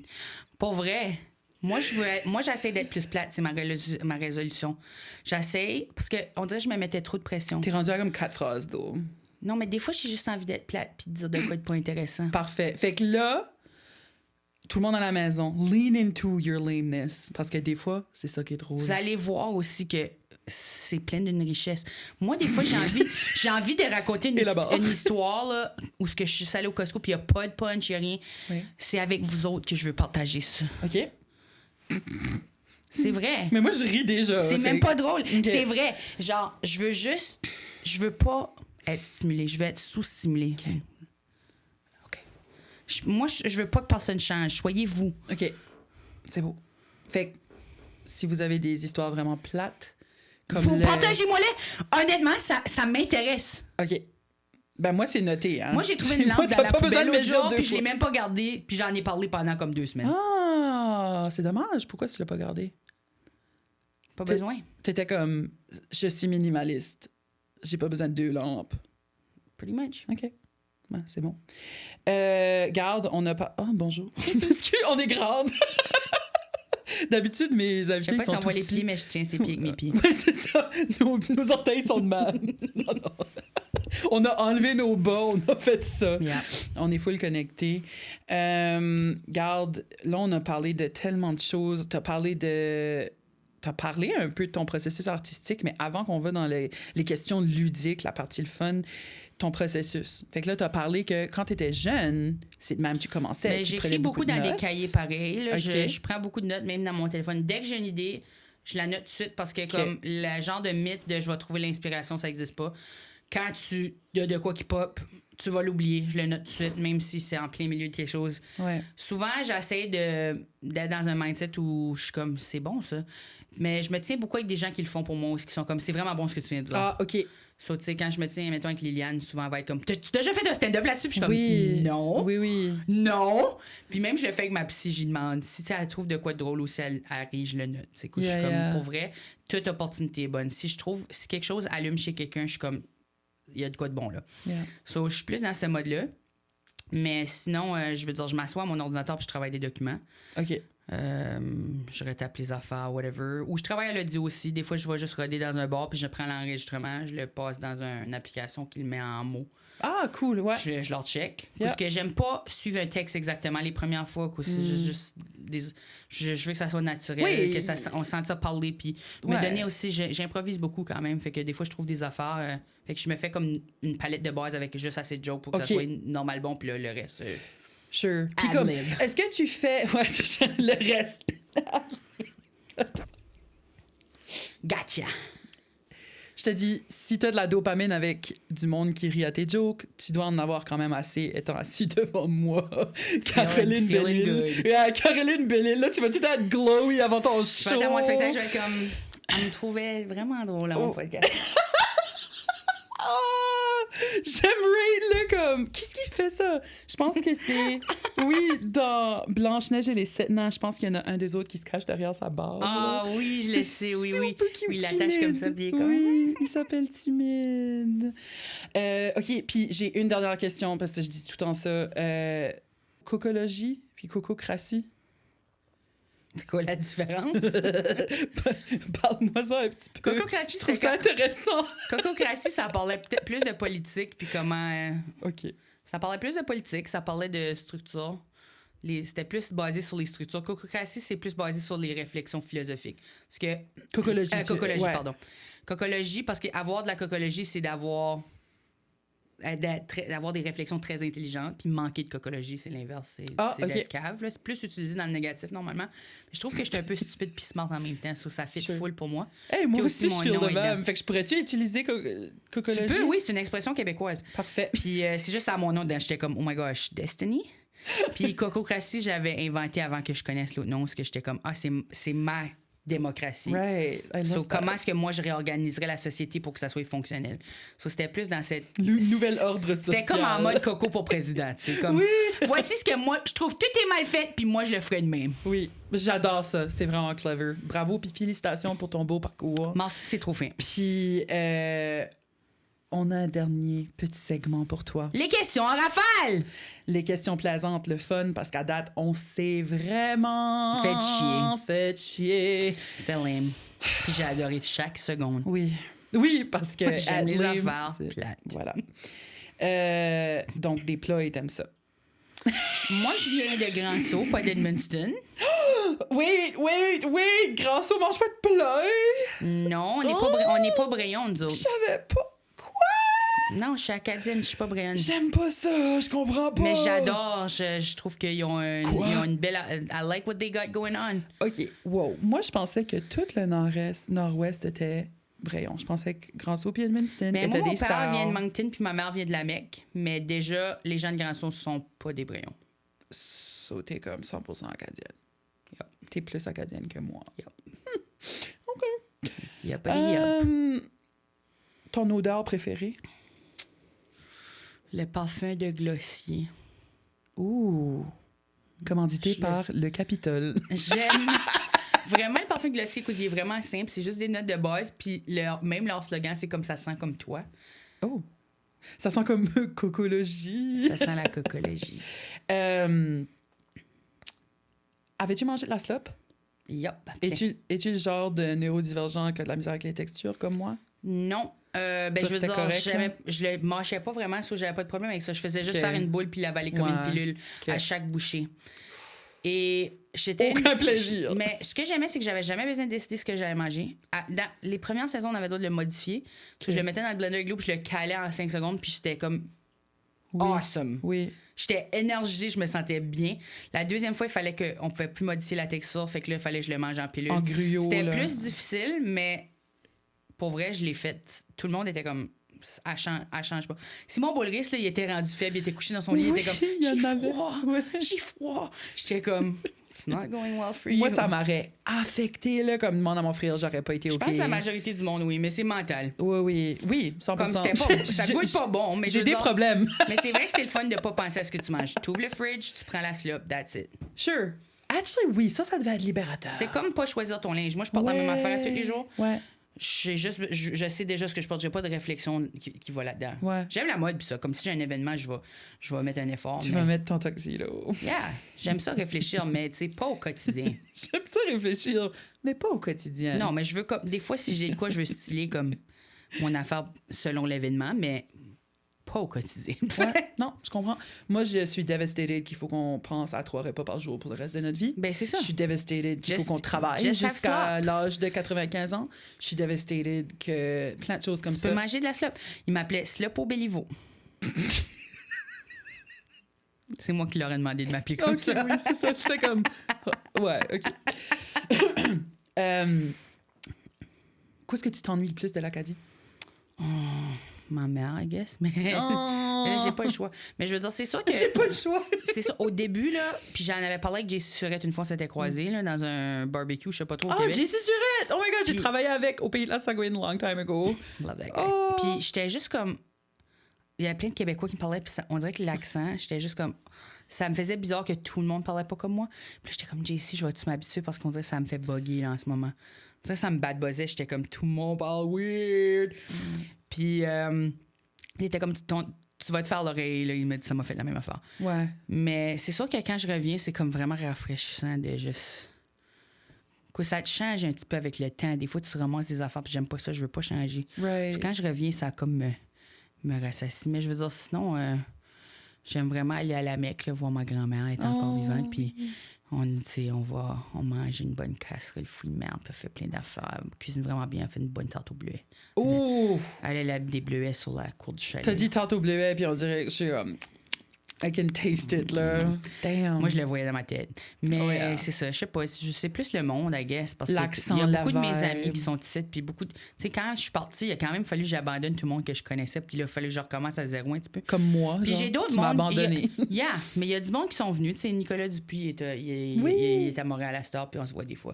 Pour vrai. Moi, j'essaie d'être plus plate, c'est ma résolution. J'essaie, parce qu'on dirait que je me mettais trop de pression. T'es rendu à comme 4 phrases, d'eau. Non, mais des fois, j'ai juste envie d'être plate puis de dire de quoi de pas intéressant. Parfait. Fait que là, tout le monde à la maison, lean into your lameness. Parce que des fois, c'est ça qui est drôle. Vous allez voir aussi que c'est plein d'une richesse. Moi, des fois, j'ai envie de raconter une histoire là, où je suis allée au Costco puis il n'y a pas de punch, il n'y a rien. Oui. C'est avec vous autres que je veux partager ça. OK. C'est vrai. Mais moi, je ris déjà. C'est même pas drôle. Okay. C'est vrai. Genre, je veux pas être stimulée. Je veux être sous-stimulée. OK. Moi, je veux pas que personne change. Soyez vous. OK. C'est beau. Fait que si vous avez des histoires vraiment plates, comme vous partagez-moi-les. Honnêtement, ça m'intéresse. OK. Ben moi, c'est noté. Hein? Moi, j'ai trouvé une lampe dans la poubelle l'autre jour, puis je l'ai même pas gardée, puis j'en ai parlé pendant comme 2 semaines. Ah, c'est dommage. Pourquoi tu l'as pas gardée? Pas besoin. T'étais comme, je suis minimaliste. J'ai pas besoin de 2 lampes. Pretty much. OK. Ouais, c'est bon. Garde, on n'a pas... Ah, bonjour. Parce qu'on est grande. D'habitude, mes invités sont tout petits. Je sais pas si on voit les pieds, mais je tiens ses pieds avec mes pieds. Oui, c'est ça. Nos orteils sont de même. Non. On a enlevé nos bas, on a fait ça. Yeah. On est full connectés. Garde, là, on a parlé de tellement de choses. T'as parlé un peu de ton processus artistique, mais avant qu'on va dans les questions ludiques, la partie le fun, ton processus. Fait que là, t'as parlé que quand t'étais jeune, c'est de même tu commençais. Ben, j'écris beaucoup dans des cahiers pareils. Là. Okay. Je prends beaucoup de notes, même dans mon téléphone. Dès que j'ai une idée, je la note tout de suite parce que comme le genre de mythe de je vais trouver l'inspiration, ça n'existe pas. Quand il y a de quoi qui pop, tu vas l'oublier. Je le note tout de suite, même si c'est en plein milieu de quelque chose. Ouais. Souvent, j'essaie d'être dans un mindset où je suis comme, c'est bon ça. Mais je me tiens beaucoup avec des gens qui le font pour moi, qui sont comme, c'est vraiment bon ce que tu viens de dire. Ah, OK. So, tu sais, quand je me tiens, mettons, avec Liliane, souvent, elle va être comme, tu as déjà fait un stand-up là-dessus? Puis je suis comme, non. Oui. Non. Puis même, je le fais avec ma psy, j'y demande. Si elle trouve de quoi de drôle ou si elle rit, je le note. Je suis comme, pour vrai, toute opportunité est bonne. Si quelque chose allume chez quelqu'un, je suis comme, il y a de quoi de bon, là. Yeah. So, je suis plus dans ce mode-là. Mais sinon, je veux dire, je m'assois à mon ordinateur puis je travaille des documents. OK. Je retape les affaires, whatever. Ou je travaille à l'audio aussi. Des fois, je vais juste roder dans un bar puis je prends l'enregistrement, je le passe dans une application qui le met en mots. Ah, cool, ouais. Je leur check. Parce que j'aime pas suivre un texte exactement les premières fois. Je veux que ça soit naturel, on sente ça parler. Puis me donner aussi, j'improvise beaucoup quand même. Fait que des fois, je trouve des affaires. Fait que je me fais comme une palette de base avec juste assez de jokes pour que ça soit normal bon. Puis là, le reste... Sure. Puis comme, est-ce que tu fais... Ouais, c'est ça, le reste. Gotcha. Je te dis, si t'as de la dopamine avec du monde qui rit à tes jokes, tu dois en avoir quand même assez étant assis devant moi. Caroline Bellil. Caroline Bellil, là, tu vas tout être glowy avant ton show. Je vais être dans mon spectacle, je vais être comme... Elle me trouvait vraiment drôle à mon podcast. J'aime Ray, là, comme... Qu'est-ce qui fait ça? Je pense que c'est... Oui, dans Blanche-Neige et les 7 nains, je pense qu'il y en a un des autres qui se cache derrière sa barbe. Ah oui, je le sais, oui. Il l'attache comme ça, puis oui, il s'appelle Timide. OK, puis j'ai une dernière question, parce que je dis tout le temps ça. Cocologie, puis cococratie. C'est quoi la différence? Parle-moi ça un petit peu. Cococratie, je trouve ça intéressant. Cococratie, ça parlait peut-être plus de politique, puis comment... OK. Ça parlait plus de politique, ça parlait de structure. C'était plus basé sur les structures. Cococratie, c'est plus basé sur les réflexions philosophiques. Parce que... Cocologie. Cocologie, pardon. Cocologie, parce qu'avoir de la cocologie, c'est d'avoir des réflexions très intelligentes, puis manquer de cocologie, c'est l'inverse, c'est d'être cave. Là. C'est plus utilisé dans le négatif, normalement. Mais je trouve que je suis un peu stupide puis smart en même temps, ça fit full pour moi. Hey, moi aussi, je feel de même. Fait que je pourrais-tu utiliser cocologie? Tu peux, oui, c'est une expression québécoise. Parfait. Puis c'est juste à mon nom, j'étais comme, oh my gosh, Destiny? Puis cococratie, j'avais inventé avant que je connaisse l'autre nom, parce que j'étais comme, c'est ma démocratie. Right. Comment est-ce que moi, je réorganiserais la société pour que ça soit fonctionnel? C'était plus dans cette... Nouvel ordre social. C'était comme en mode Coco pour président. Comme, voici ce que moi, je trouve tout est mal fait, puis moi, je le ferais de même. Oui, j'adore ça. C'est vraiment clever. Bravo, puis félicitations pour ton beau parcours. Merci, c'est trop fin. Puis... on a un dernier petit segment pour toi. Les questions en rafale! Les questions plaisantes, le fun, parce qu'à date, on s'est vraiment... Fait chier. C'était lame. Puis j'ai adoré chaque seconde. Oui. Oui, parce que... J'aime les affaires plates. Voilà. Donc, des plats, ils t'aiment ça. Moi, je viens de Grand Sault, pas d'Edmundston. Oui, Grand Sault mange pas de plats. Non, on n'est pas Bréon, nous Je autres. savais pas. Quoi? Non, je suis acadienne, je suis pas Bréonne. J'aime pas ça, je comprends pas. Mais j'adore, je trouve qu'ils ont, ils ont une belle... I like what they got going on. OK, wow. Moi, je pensais que tout le nord-ouest était Bréon. Je pensais que Grand Sault et Edmundston Mais étaient moi, mon des père sœurs. vient de Moncton, puis ma mère vient de la Mecque. Mais déjà, les gens de Grand Sault sont pas des Bréons. So, t'es comme 100% acadienne. Yep. T'es plus acadienne que moi. Yep. OK. Il y a pas de yep. Ton odeur préférée? Le parfum de Glossier. Ouh! Commandité par le Capitole. J'aime vraiment le parfum de Glossier, parce qu'il est vraiment simple. C'est juste des notes de base, puis même leur slogan, c'est comme ça sent comme toi. Oh! Ça sent comme cocologie. Ça sent la cocologie. Avais-tu mangé de la slop? Yup. Es-tu le genre de neurodivergent qui a de la misère avec les textures comme moi? Non. Je veux dire, correct, je le mâchais pas vraiment, so j'avais pas de problème avec ça. Je faisais juste faire une boule puis l'avaler comme une pilule à chaque bouchée. Et j'étais... Aucun plaisir. Mais ce que j'aimais, c'est que j'avais jamais besoin de décider ce que j'allais manger. Dans les premières saisons, on avait le droit de le modifier. Je le mettais dans le blender glue puis je le calais en 5 secondes puis j'étais comme awesome. Oui. J'étais énergisée, je me sentais bien. La deuxième fois, il fallait qu'on pouvait plus modifier la texture, fait que là, il fallait que je le mange en pilule. En gruyot, C'était là. plus difficile, mais pour vrai, je l'ai fait. Tout le monde était comme... Elle change pas. Simon Boulris, là, il était rendu faible, il était couché dans son lit, il était comme j'ai froid. J'étais comme it's not going well for you. Moi, ça m'aurait affecté, là, comme demande à mon frère, j'aurais pas été OK. Je pense que la majorité du monde, oui, mais c'est mental. Oui, 100%. Comme c'était pas, ça goûte pas bon, mais j'ai des problèmes. Mais c'est vrai que c'est le fun de pas penser à ce que tu manges. Tu ouvres le fridge, tu prends la slop, that's it. Sure. Actually, oui, ça devait être libérateur. C'est comme pas choisir ton linge. Moi, je porte la même affaire tous les jours. Ouais. Je sais déjà ce que je porte. J'ai pas de réflexion qui va là-dedans. Ouais. J'aime la mode, puis ça. Comme si j'ai un événement, je vais mettre un effort. Tu vas mettre ton tuxedo. Yeah, j'aime ça réfléchir, mais tu sais, pas au quotidien. J'aime ça réfléchir, mais pas au quotidien. Non, mais je veux comme... Des fois, si j'ai de quoi, je veux styler comme mon affaire selon l'événement, mais pas au quotidien. Ouais, non, je comprends. Moi, je suis devastated qu'il faut qu'on pense à 3 repas par jour pour le reste de notre vie. Ben, c'est ça. Je suis devastated qu'il faut qu'on travaille jusqu'à l'âge de 95 ans. Je suis devastated que plein de choses comme ça. Tu peux manger de la slop. Il m'appelait Slop au Béliveau. C'est moi qui leur ai demandé de m'appeler comme ça. Oui, c'est ça. J'étais comme... Ouais, OK. Qu'est-ce que tu t'ennuies le plus de l'Acadie? Ma mère, I guess. Mais là, j'ai pas le choix. Mais je veux dire, c'est sûr que... J'ai pas le choix. C'est ça. Au début, là, puis j'en avais parlé avec JC Surette une fois, on s'était croisés, là, dans un barbecue, je sais pas trop, au Québec. JC Surette! Oh my God, j'ai travaillé avec au Pays de la Sagouine long time ago. Love that guy. Oh. Puis j'étais juste comme... Il y avait plein de Québécois qui me parlaient, puis on dirait que l'accent, j'étais juste comme... Ça me faisait bizarre que tout le monde parlait pas comme moi. Puis j'étais comme, JC, je vais-tu m'habituer parce qu'on dirait que ça me fait bugger, là, en ce moment. Tu sais, ça me bad-buzzait. J'étais comme, tout le monde parle weird. Puis il était comme, tu vas te faire l'oreille, là. Il m'a dit, ça m'a fait la même affaire. Ouais. Mais c'est sûr que quand je reviens, c'est comme vraiment rafraîchissant de juste... Quoi, ça te change un petit peu avec le temps. Des fois, tu ramasses des affaires, puis j'aime pas ça, je veux pas changer. Right. Puis quand je reviens, ça comme me rassasie. Mais je veux dire, sinon, j'aime vraiment aller à la Mecque, là, voir ma grand-mère, elle est encore vivante, puis on mange une bonne casserole fouille de merde, puis elle fait plein d'affaires. Elle cuisine vraiment bien, elle fait une bonne tarte au bleuet. Oh! Elle a des bleuets sur la cour du chalet. T'as dit tarte au bleuet, puis on dirait que je suis I can taste it, là. Damn. Moi, je le voyais dans ma tête. Mais c'est ça, je sais pas. C'est plus le monde, I guess. Parce qu'il y a beaucoup de mes amis qui sont ici. Puis beaucoup de... Tu sais, quand je suis partie, il a quand même fallu que j'abandonne tout le monde que je connaissais. Puis il a fallu que je recommence à zéro un petit peu. Comme moi. Puis j'ai d'autres tu mondes. m'as abandonné. Mais il y a du monde qui sont venus. Tu sais, Nicolas Dupuis, il est à Montréal à Star, puis on se voit des fois.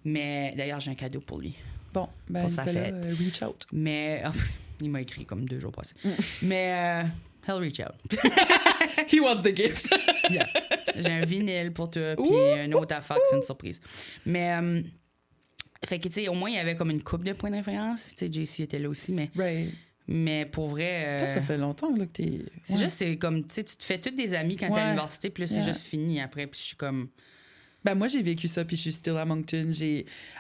Mais d'ailleurs, j'ai un cadeau pour lui. Bon, ben, pour sa fête. Reach out. Mais il m'a écrit comme 2 jours passés. Mais he'll reach out. He wants the gift. Yeah. J'ai un vinyle pour toi, puis une autre affaire que c'est une surprise. Mais, fait que, tu sais, au moins, il y avait comme une couple de points de référence. Tu sais, JC était là aussi, mais Right. Mais pour vrai... Toi, ça fait longtemps là, que t'es... C'est juste, c'est comme, tu sais, tu te fais toutes des amis quand t'es à l'université, puis là, c'est juste fini après, puis je suis comme... Ben moi, j'ai vécu ça, puis je suis still à Moncton.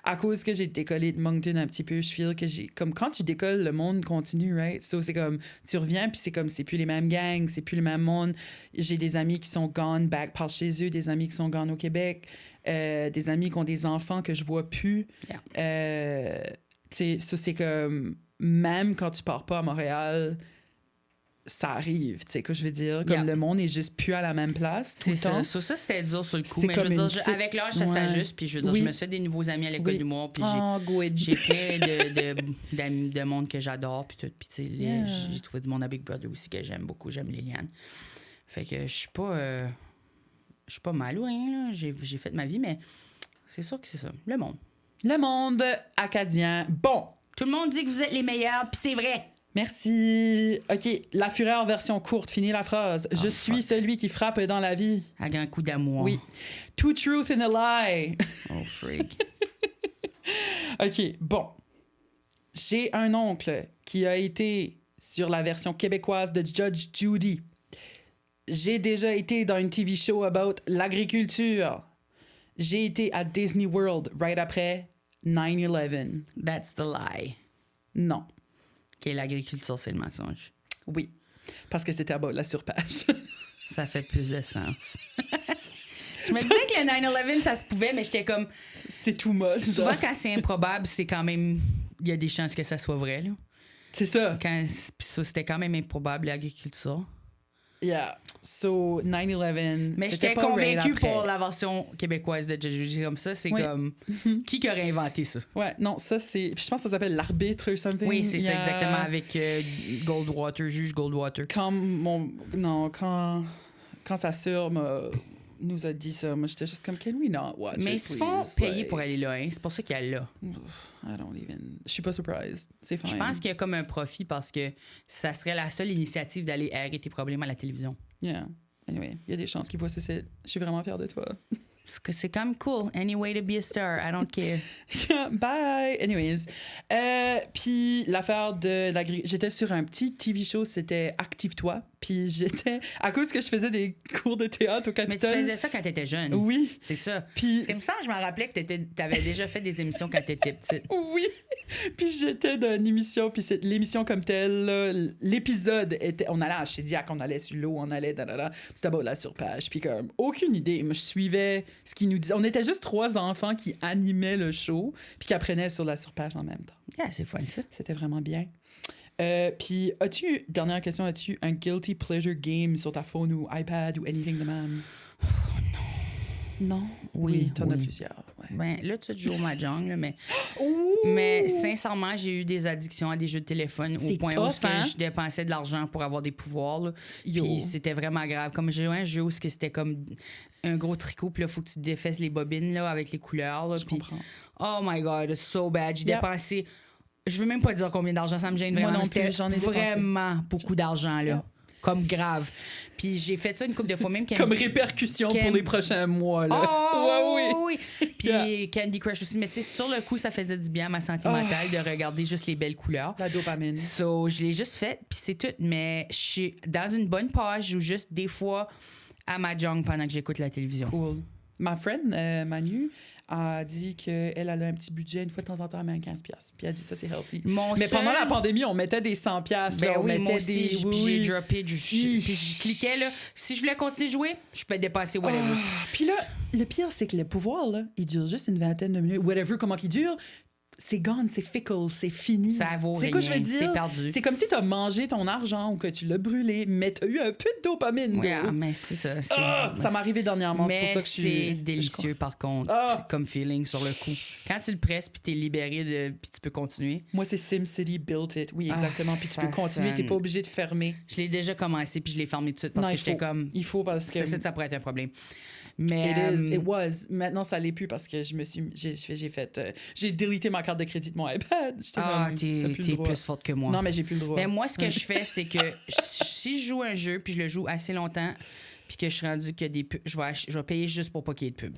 À cause que j'ai décollé de Moncton un petit peu, je feel que comme quand tu décolles, le monde continue, right? So, c'est comme, tu reviens, puis c'est comme, c'est plus les mêmes gangs, c'est plus le même monde. J'ai des amis qui sont gone back par chez eux, des amis qui sont gone au Québec, des amis qui ont des enfants que je vois plus. Tu sais, ça, c'est comme, même quand tu pars pas à Montréal... ça arrive, tu sais, que je veux dire. Comme le monde est juste plus à la même place tout le temps. C'est ça, c'était dur sur le coup. C'est Mais je veux dire, petite... avec l'âge, ça s'ajuste. Puis je veux dire, je me suis fait des nouveaux amis à l'école d'humour. Puis j'ai plein de monde que j'adore. Puis tout. Puis tu sais, j'ai trouvé du monde à Big Brother aussi que j'aime beaucoup. J'aime Liliane. Fait que je suis pas mal ou rien, là. J'ai fait ma vie, mais c'est sûr que c'est ça. Le monde. Le monde acadien. Bon. Tout le monde dit que vous êtes les meilleurs, puis c'est vrai. Merci. OK, la fureur version courte, finis la phrase. Je suis celui qui frappe dans la vie. À grand coup d'amour. Oui. Two truth and a lie. Oh, freak. OK, bon. J'ai un oncle qui a été sur la version québécoise de Judge Judy. J'ai déjà été dans une TV show about l'agriculture. J'ai été à Disney World right après 9/11. That's the lie. Non. OK, l'agriculture, c'est le mensonge. Oui, parce que c'était à bas de la surpage. Ça fait plus de sens. Je me disais que le 9/11, ça se pouvait, mais j'étais comme... C'est too much. Souvent, quand c'est improbable, c'est quand même... Il y a des chances que ça soit vrai, là. C'est ça. Ça, c'était quand même improbable, l'agriculture. Yeah. So, 9/11, mais j'étais convaincue pour la version québécoise de Judy comme ça. C'est comme... Qui aurait inventé ça? Ouais, non, ça, c'est... Je pense que ça s'appelle l'arbitre ou something. Oui, c'est ça, exactement, avec Goldwater, juge Goldwater. Quand sa sœur nous a dit ça, moi, j'étais juste comme, can we not watch mais it, ils se font payer pour aller là, hein? C'est pour ça qu'il y a là. Je suis pas surprised. C'est fine. Je pense qu'il y a comme un profit parce que ça serait la seule initiative d'aller airer tes problèmes à la télévision. Yeah. Anyway, il y a des chances qu'ils voient ça. Je suis vraiment fière de toi. C'est quand même cool. Any way to be a star. I don't care. Bye! Anyways. Puis l'affaire de l'agriculture... J'étais sur un petit TV show, c'était Active-toi. Puis j'étais... À cause que je faisais des cours de théâtre au Capitole... Mais tu faisais ça quand t'étais jeune. Oui. C'est ça. Puis... C'est comme ça, je me rappelais que t'avais déjà fait des émissions quand t'étais petite. Oui. Puis j'étais dans une émission, puis l'émission comme telle, là, l'épisode était... On allait à Chédiac, on allait sur l'eau, on allait... C'était beau la surpage. Puis comme, aucune idée. Moi, je suivais ce qu'ils nous disaient. On était juste 3 enfants qui animaient le show, puis qui apprenaient sur la surpage en même temps. Yeah, c'est fun, ça. C'était vraiment bien. Puis, dernière question, as-tu un guilty pleasure game sur ta phone ou iPad ou anything de même? Oh non. Non? Oui, t'en as plusieurs. Ouais. Ben, là, tu joues au Mahjong, là, mais... Ouh! Mais sincèrement, j'ai eu des addictions à des jeux de téléphone au point où je dépensais de l'argent pour avoir des pouvoirs. Là. Puis c'était vraiment grave. Comme j'ai joué un jeu où c'était comme un gros tricot, puis là, il faut que tu défaises les bobines là, avec les couleurs. Là, je comprends. Oh my God, it's so bad. J'ai dépensé... Je veux même pas dire combien d'argent ça me gêne vraiment. C'était vraiment beaucoup d'argent, là. Comme grave. Puis j'ai fait ça une couple de fois même. Comme répercussion pour les prochains mois, là. Oh, oui. Puis Candy Crush aussi. Mais tu sais, sur le coup, ça faisait du bien à ma santé mentale de regarder juste les belles couleurs. La dopamine. So, je l'ai juste fait, puis c'est tout. Mais je suis dans une bonne page, je joue juste des fois à Mahjong pendant que j'écoute la télévision. Cool. Ma friend, Manu, a dit qu'elle a un petit budget une fois de temps en temps, elle met un $15. Puis elle dit ça, c'est healthy. Mais pendant la pandémie, on mettait des 100$. Ben là, on mettait moi aussi, des... Puis j'ai droppé, puis je cliquais. Là. Si je voulais continuer de jouer, je peux dépasser whatever. Puis là, le pire, c'est que le pouvoir, là, il dure juste une vingtaine de minutes. Whatever, comment il dure... C'est gone, c'est fickle, c'est fini. Ça vaut rien, c'est quoi je veux dire? C'est perdu. C'est comme si t'as mangé ton argent ou que tu l'as brûlé, mais t'as eu un peu de dopamine. Oui, mais c'est ça. Ça m'est arrivé dernièrement, c'est pour ça que je suis... c'est délicieux, par contre, comme feeling sur le coup. Quand tu le presses, puis t'es libéré, puis tu peux continuer. Moi, c'est SimCity Built It. Oui, exactement. Puis tu peux continuer, t'es pas obligé de fermer. Je l'ai déjà commencé, puis je l'ai fermé tout de suite parce que j'étais comme... Il faut parce que... Ça pourrait être un problème. Mais it was. Maintenant, ça l'est plus parce que j'ai délité ma carte de crédit de mon iPad. T'es plus forte que moi. Non, mais j'ai plus le droit. Mais moi, ce que je fais, c'est que si je joue un jeu puis je le joue assez longtemps puis que je suis rendu qu'il y a des pubs, je vais payer juste pour pas qu'il y ait de pubs.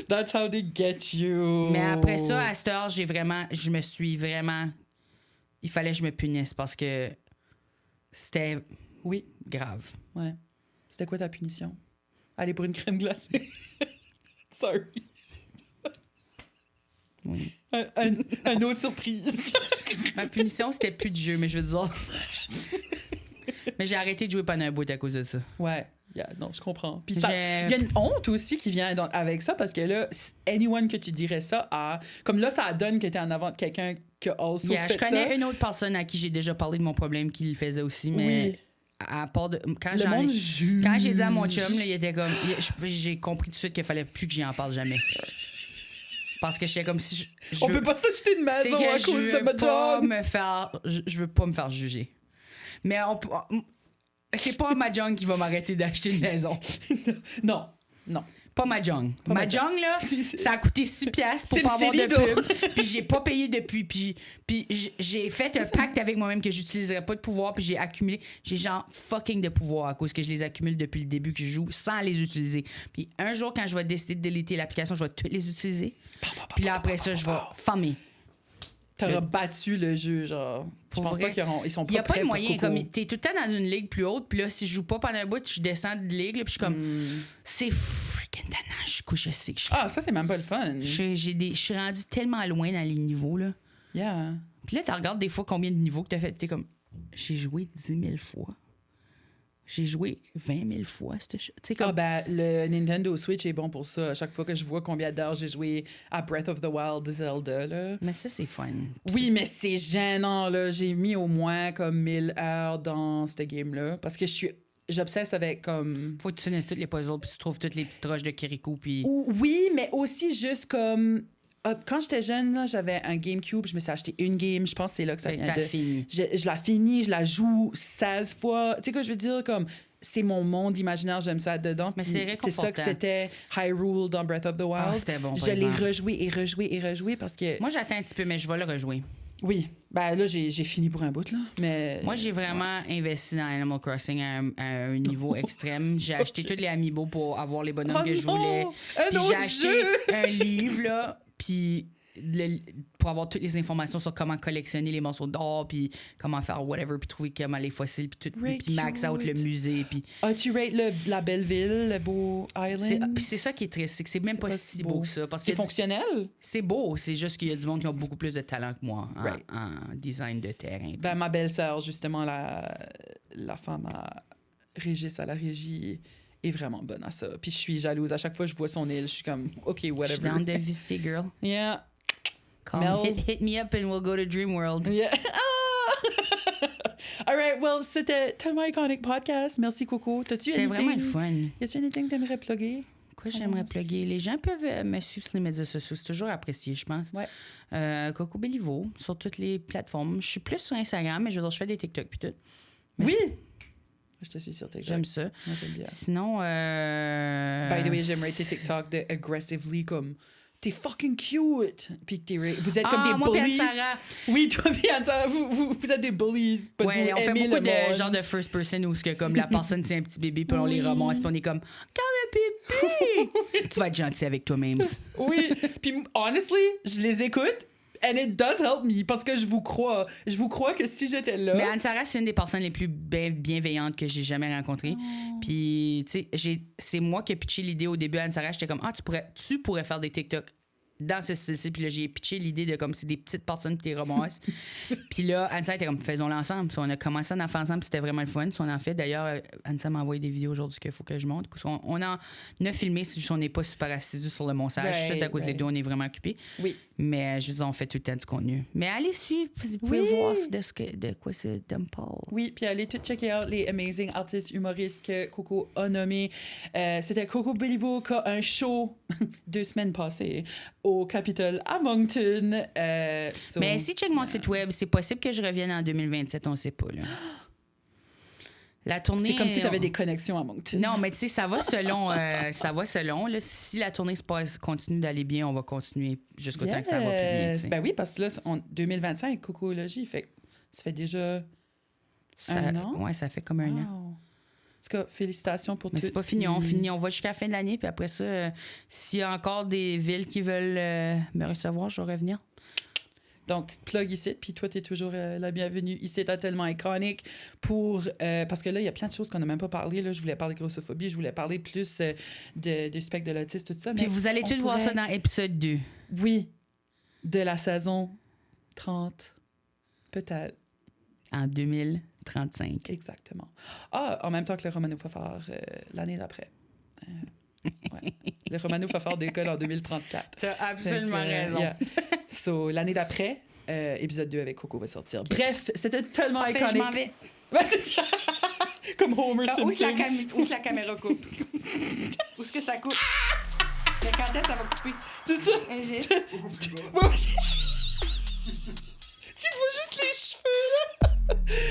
That's how they get you. Mais après ça, à cette heure, je me suis vraiment il fallait que je me punisse parce que c'était Oui, grave. ouais. C'était quoi ta punition? Aller pour une crème glacée. Sorry. Oui. Un autre surprise. Ma punition, c'était plus de jeu, mais je veux dire. Mais j'ai arrêté de jouer pendant un bout à cause de ça. Ouais. Yeah, non, je comprends. Puis il y a une honte aussi qui vient avec ça parce que là, anyone que tu dirais ça à. Comme là, ça donne que t'es en avant de quelqu'un qui a also fait ça. Je connais une autre personne à qui j'ai déjà parlé de mon problème qui le faisait aussi, mais. Oui. À part de, quand j'ai dit à mon chum, là, il était comme. J'ai compris tout de suite qu'il fallait plus que j'y en parle jamais. Parce que j'étais comme si. On peut pas s'acheter une maison à cause de ma job. Je veux pas me faire juger. Mais c'est pas Mahjong qui va m'arrêter d'acheter une maison. Non, non. Pas Mahjong. Mahjong, là, ça a coûté 6$ pour pas avoir de pub. Puis j'ai pas payé depuis. Puis j'ai fait un pacte avec moi-même que j'utiliserais pas de pouvoir. Puis j'ai accumulé. J'ai genre fucking de pouvoir à cause que je les accumule depuis le début que je joue sans les utiliser. Puis un jour, quand je vais décider de déliter l'application, je vais toutes les utiliser. Puis là, après ça, je vais farmer. T'auras battu le jeu, genre. Je pense pas qu'ils sont pas prêts. Il n'y a pas de moyen. Comme t'es tout le temps dans une ligue plus haute, puis là, si je joue pas pendant un bout, je descends de ligue, là, puis je suis comme. C'est freaking tannant. Je sais que ça, c'est même pas le fun. Je suis rendu tellement loin dans les niveaux, là. Yeah. Puis là, tu regardes des fois combien de niveaux que t'as fait, t'es comme. J'ai joué 10 000 fois. J'ai joué 20 000 fois. Comme... le Nintendo Switch est bon pour ça. À chaque fois que je vois combien d'heures j'ai joué à Breath of the Wild de Zelda, là. Mais ça, c'est fun. Oui, mais c'est gênant, là. J'ai mis au moins comme 1000 heures dans ce game-là parce que j'obsesse avec comme... Faut que tu finisses toutes les puzzles puis tu trouves toutes les petites roches de Kiriko puis... Oui, mais aussi juste comme... Quand j'étais jeune, là, j'avais un GameCube, je me suis acheté une game, je pense que c'est là que ça vient de... Fini. Je la finis, je la joue 16 fois. Tu sais quoi je veux dire? Comme, c'est mon monde imaginaire, j'aime ça dedans. Mais c'est ça que c'était Hyrule dans Breath of the Wild. C'était bon, je l'ai rejoué parce que... Moi, j'attends un petit peu, mais je vais le rejouer. Oui. Ben là, j'ai fini pour un bout, là. Mais... Moi, j'ai vraiment investi dans Animal Crossing à un niveau extrême. J'ai acheté tous les amiibo pour avoir les bonhommes que je voulais. Puis j'ai acheté un livre, là, puis pour avoir toutes les informations sur comment collectionner les morceaux d'or, puis comment faire whatever, puis trouver comment les fossiles, puis tout, puis max out le musée. Puis... tu rates la belle ville, le beau island? Puis c'est ça qui est triste, c'est que c'est même pas si beau que ça. C'est fonctionnel? C'est beau, c'est juste qu'il y a du monde qui a beaucoup plus de talent que moi en design de terrain. Ben, ma belle-sœur, justement, la femme à Régis à la régie... est vraiment bonne à ça. Puis je suis jalouse. À chaque fois que je vois son île, je suis comme, OK, whatever. Je suis down de visiter, girl. Yeah. Hit me up and we'll go to Dream World. Yeah. All right, well, c'était tellement iconic podcast. Merci, Coco. C'était vraiment le fun. Y a-tu anything que t'aimerais plugger? Quoi, j'aimerais plugger? Les gens peuvent me suivre sur les médias sociaux. C'est toujours apprécié, je pense. Ouais. Coco Béliveau, sur toutes les plateformes. Je suis plus sur Instagram, mais je veux dire, je fais des TikTok puis tout. Mais oui! Je te suis sur TikTok. J'aime ça. Moi, j'aime bien. Sinon, By the way, j'aimerais tes TikTok de aggressively comme t'es fucking cute. Puis vous êtes comme des moi bullies. Sarah. Oui, toi et Anne-Sarah, vous êtes des bullies. Ouais, on fait beaucoup de genre de first person où que comme la personne c'est un petit bébé puis on les ramasse puis on est comme regarde le bébé. Tu vas être gentil avec toi-même. Oui, puis honestly, je les écoute. And it does help me parce que je vous crois. Je vous crois que si j'étais là. Mais Anne-Sarah, c'est une des personnes les plus bienveillantes que j'ai jamais rencontrées. Puis, tu sais, c'est moi qui ai pitché l'idée au début à Anne-Sarah. J'étais comme, tu pourrais faire des TikTok dans ce style-ci. Puis là, j'ai pitché l'idée de comme c'est des petites personnes qui les ramasses. Puis là, Anne-Sarah était comme, faisons-le ensemble. So, on a commencé à en faire ensemble. C'était vraiment le fun. So, on en fait. D'ailleurs, Anne-Sarah m'a envoyé des vidéos aujourd'hui qu'il faut que je monte. On en a filmé si on n'est pas super assidus sur le montage. Juste à cause des deux, on est vraiment occupés. Oui. Mais je dis, on fait tout le temps du contenu. Mais allez suivre, vous pouvez voir de quoi c'est Dimple. Oui, puis allez tout checker out les amazing artistes humoristes que Coco a nommés. C'était Coco Béliveau qui a un show 2 semaines passées au Capitole à Moncton. Mais si check mon site web, c'est possible que je revienne en 2027, on sait pas. Là. La tournée, c'est comme si tu avais des connexions à Moncton. Non, mais tu sais, ça va selon. Là, si la tournée continue d'aller bien, on va continuer jusqu'au temps que ça va plus bien. T'sais. Ben oui, parce que là, en 2025, Cocologie, ça fait déjà un an. Ouais, ça fait comme un an. En tout cas, félicitations pour tout. Mais c'est pas fini. On va jusqu'à la fin de l'année. Puis après ça, s'il y a encore des villes qui veulent me recevoir, je vais revenir. Donc, petite plug ici, puis toi, t'es toujours la bienvenue ici, t'es tellement iconique pour... parce que là, il y a plein de choses qu'on n'a même pas parlé, là. Je voulais parler de grossophobie, je voulais parler plus du spectre de l'autisme, tout ça, mais... Puis vous allez tous voir ça dans épisode 2. Oui, de la saison 30, peut-être. En 2035. Exactement. Ah, en même temps que le Romano Fafard l'année d'après. Ouais. Le Romano Fafard décolle en 2034. Tu as absolument raison. Yeah. So, l'année d'après, épisode 2 avec Coco va sortir. Bref, c'était tellement Parfait, iconique. je m'en vais. Ouais, c'est ça. Comme Homer Où est-ce Simpson. la caméra coupe? Où est-ce que ça coupe? Mais quand est-ce que ça va couper? C'est ça. Moi aussi. Tu vois juste les cheveux, là.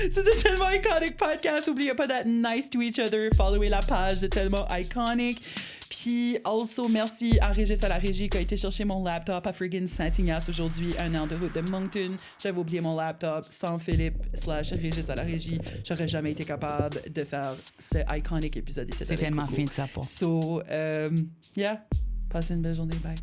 C'était tellement iconic podcast. N'oubliez pas d'être nice to each other. Followez la page de tellement iconic. Puis, also, merci à Régis à la régie qui a été chercher mon laptop à friggin' Saint-Ignace aujourd'hui, 1 heure de route de Moncton. J'avais oublié mon laptop. Sans Philippe/Régis à la régie, j'aurais jamais été capable de faire ce iconic épisode ici. C'est tellement fin de sa part. So, yeah. Passez une belle journée. Bye.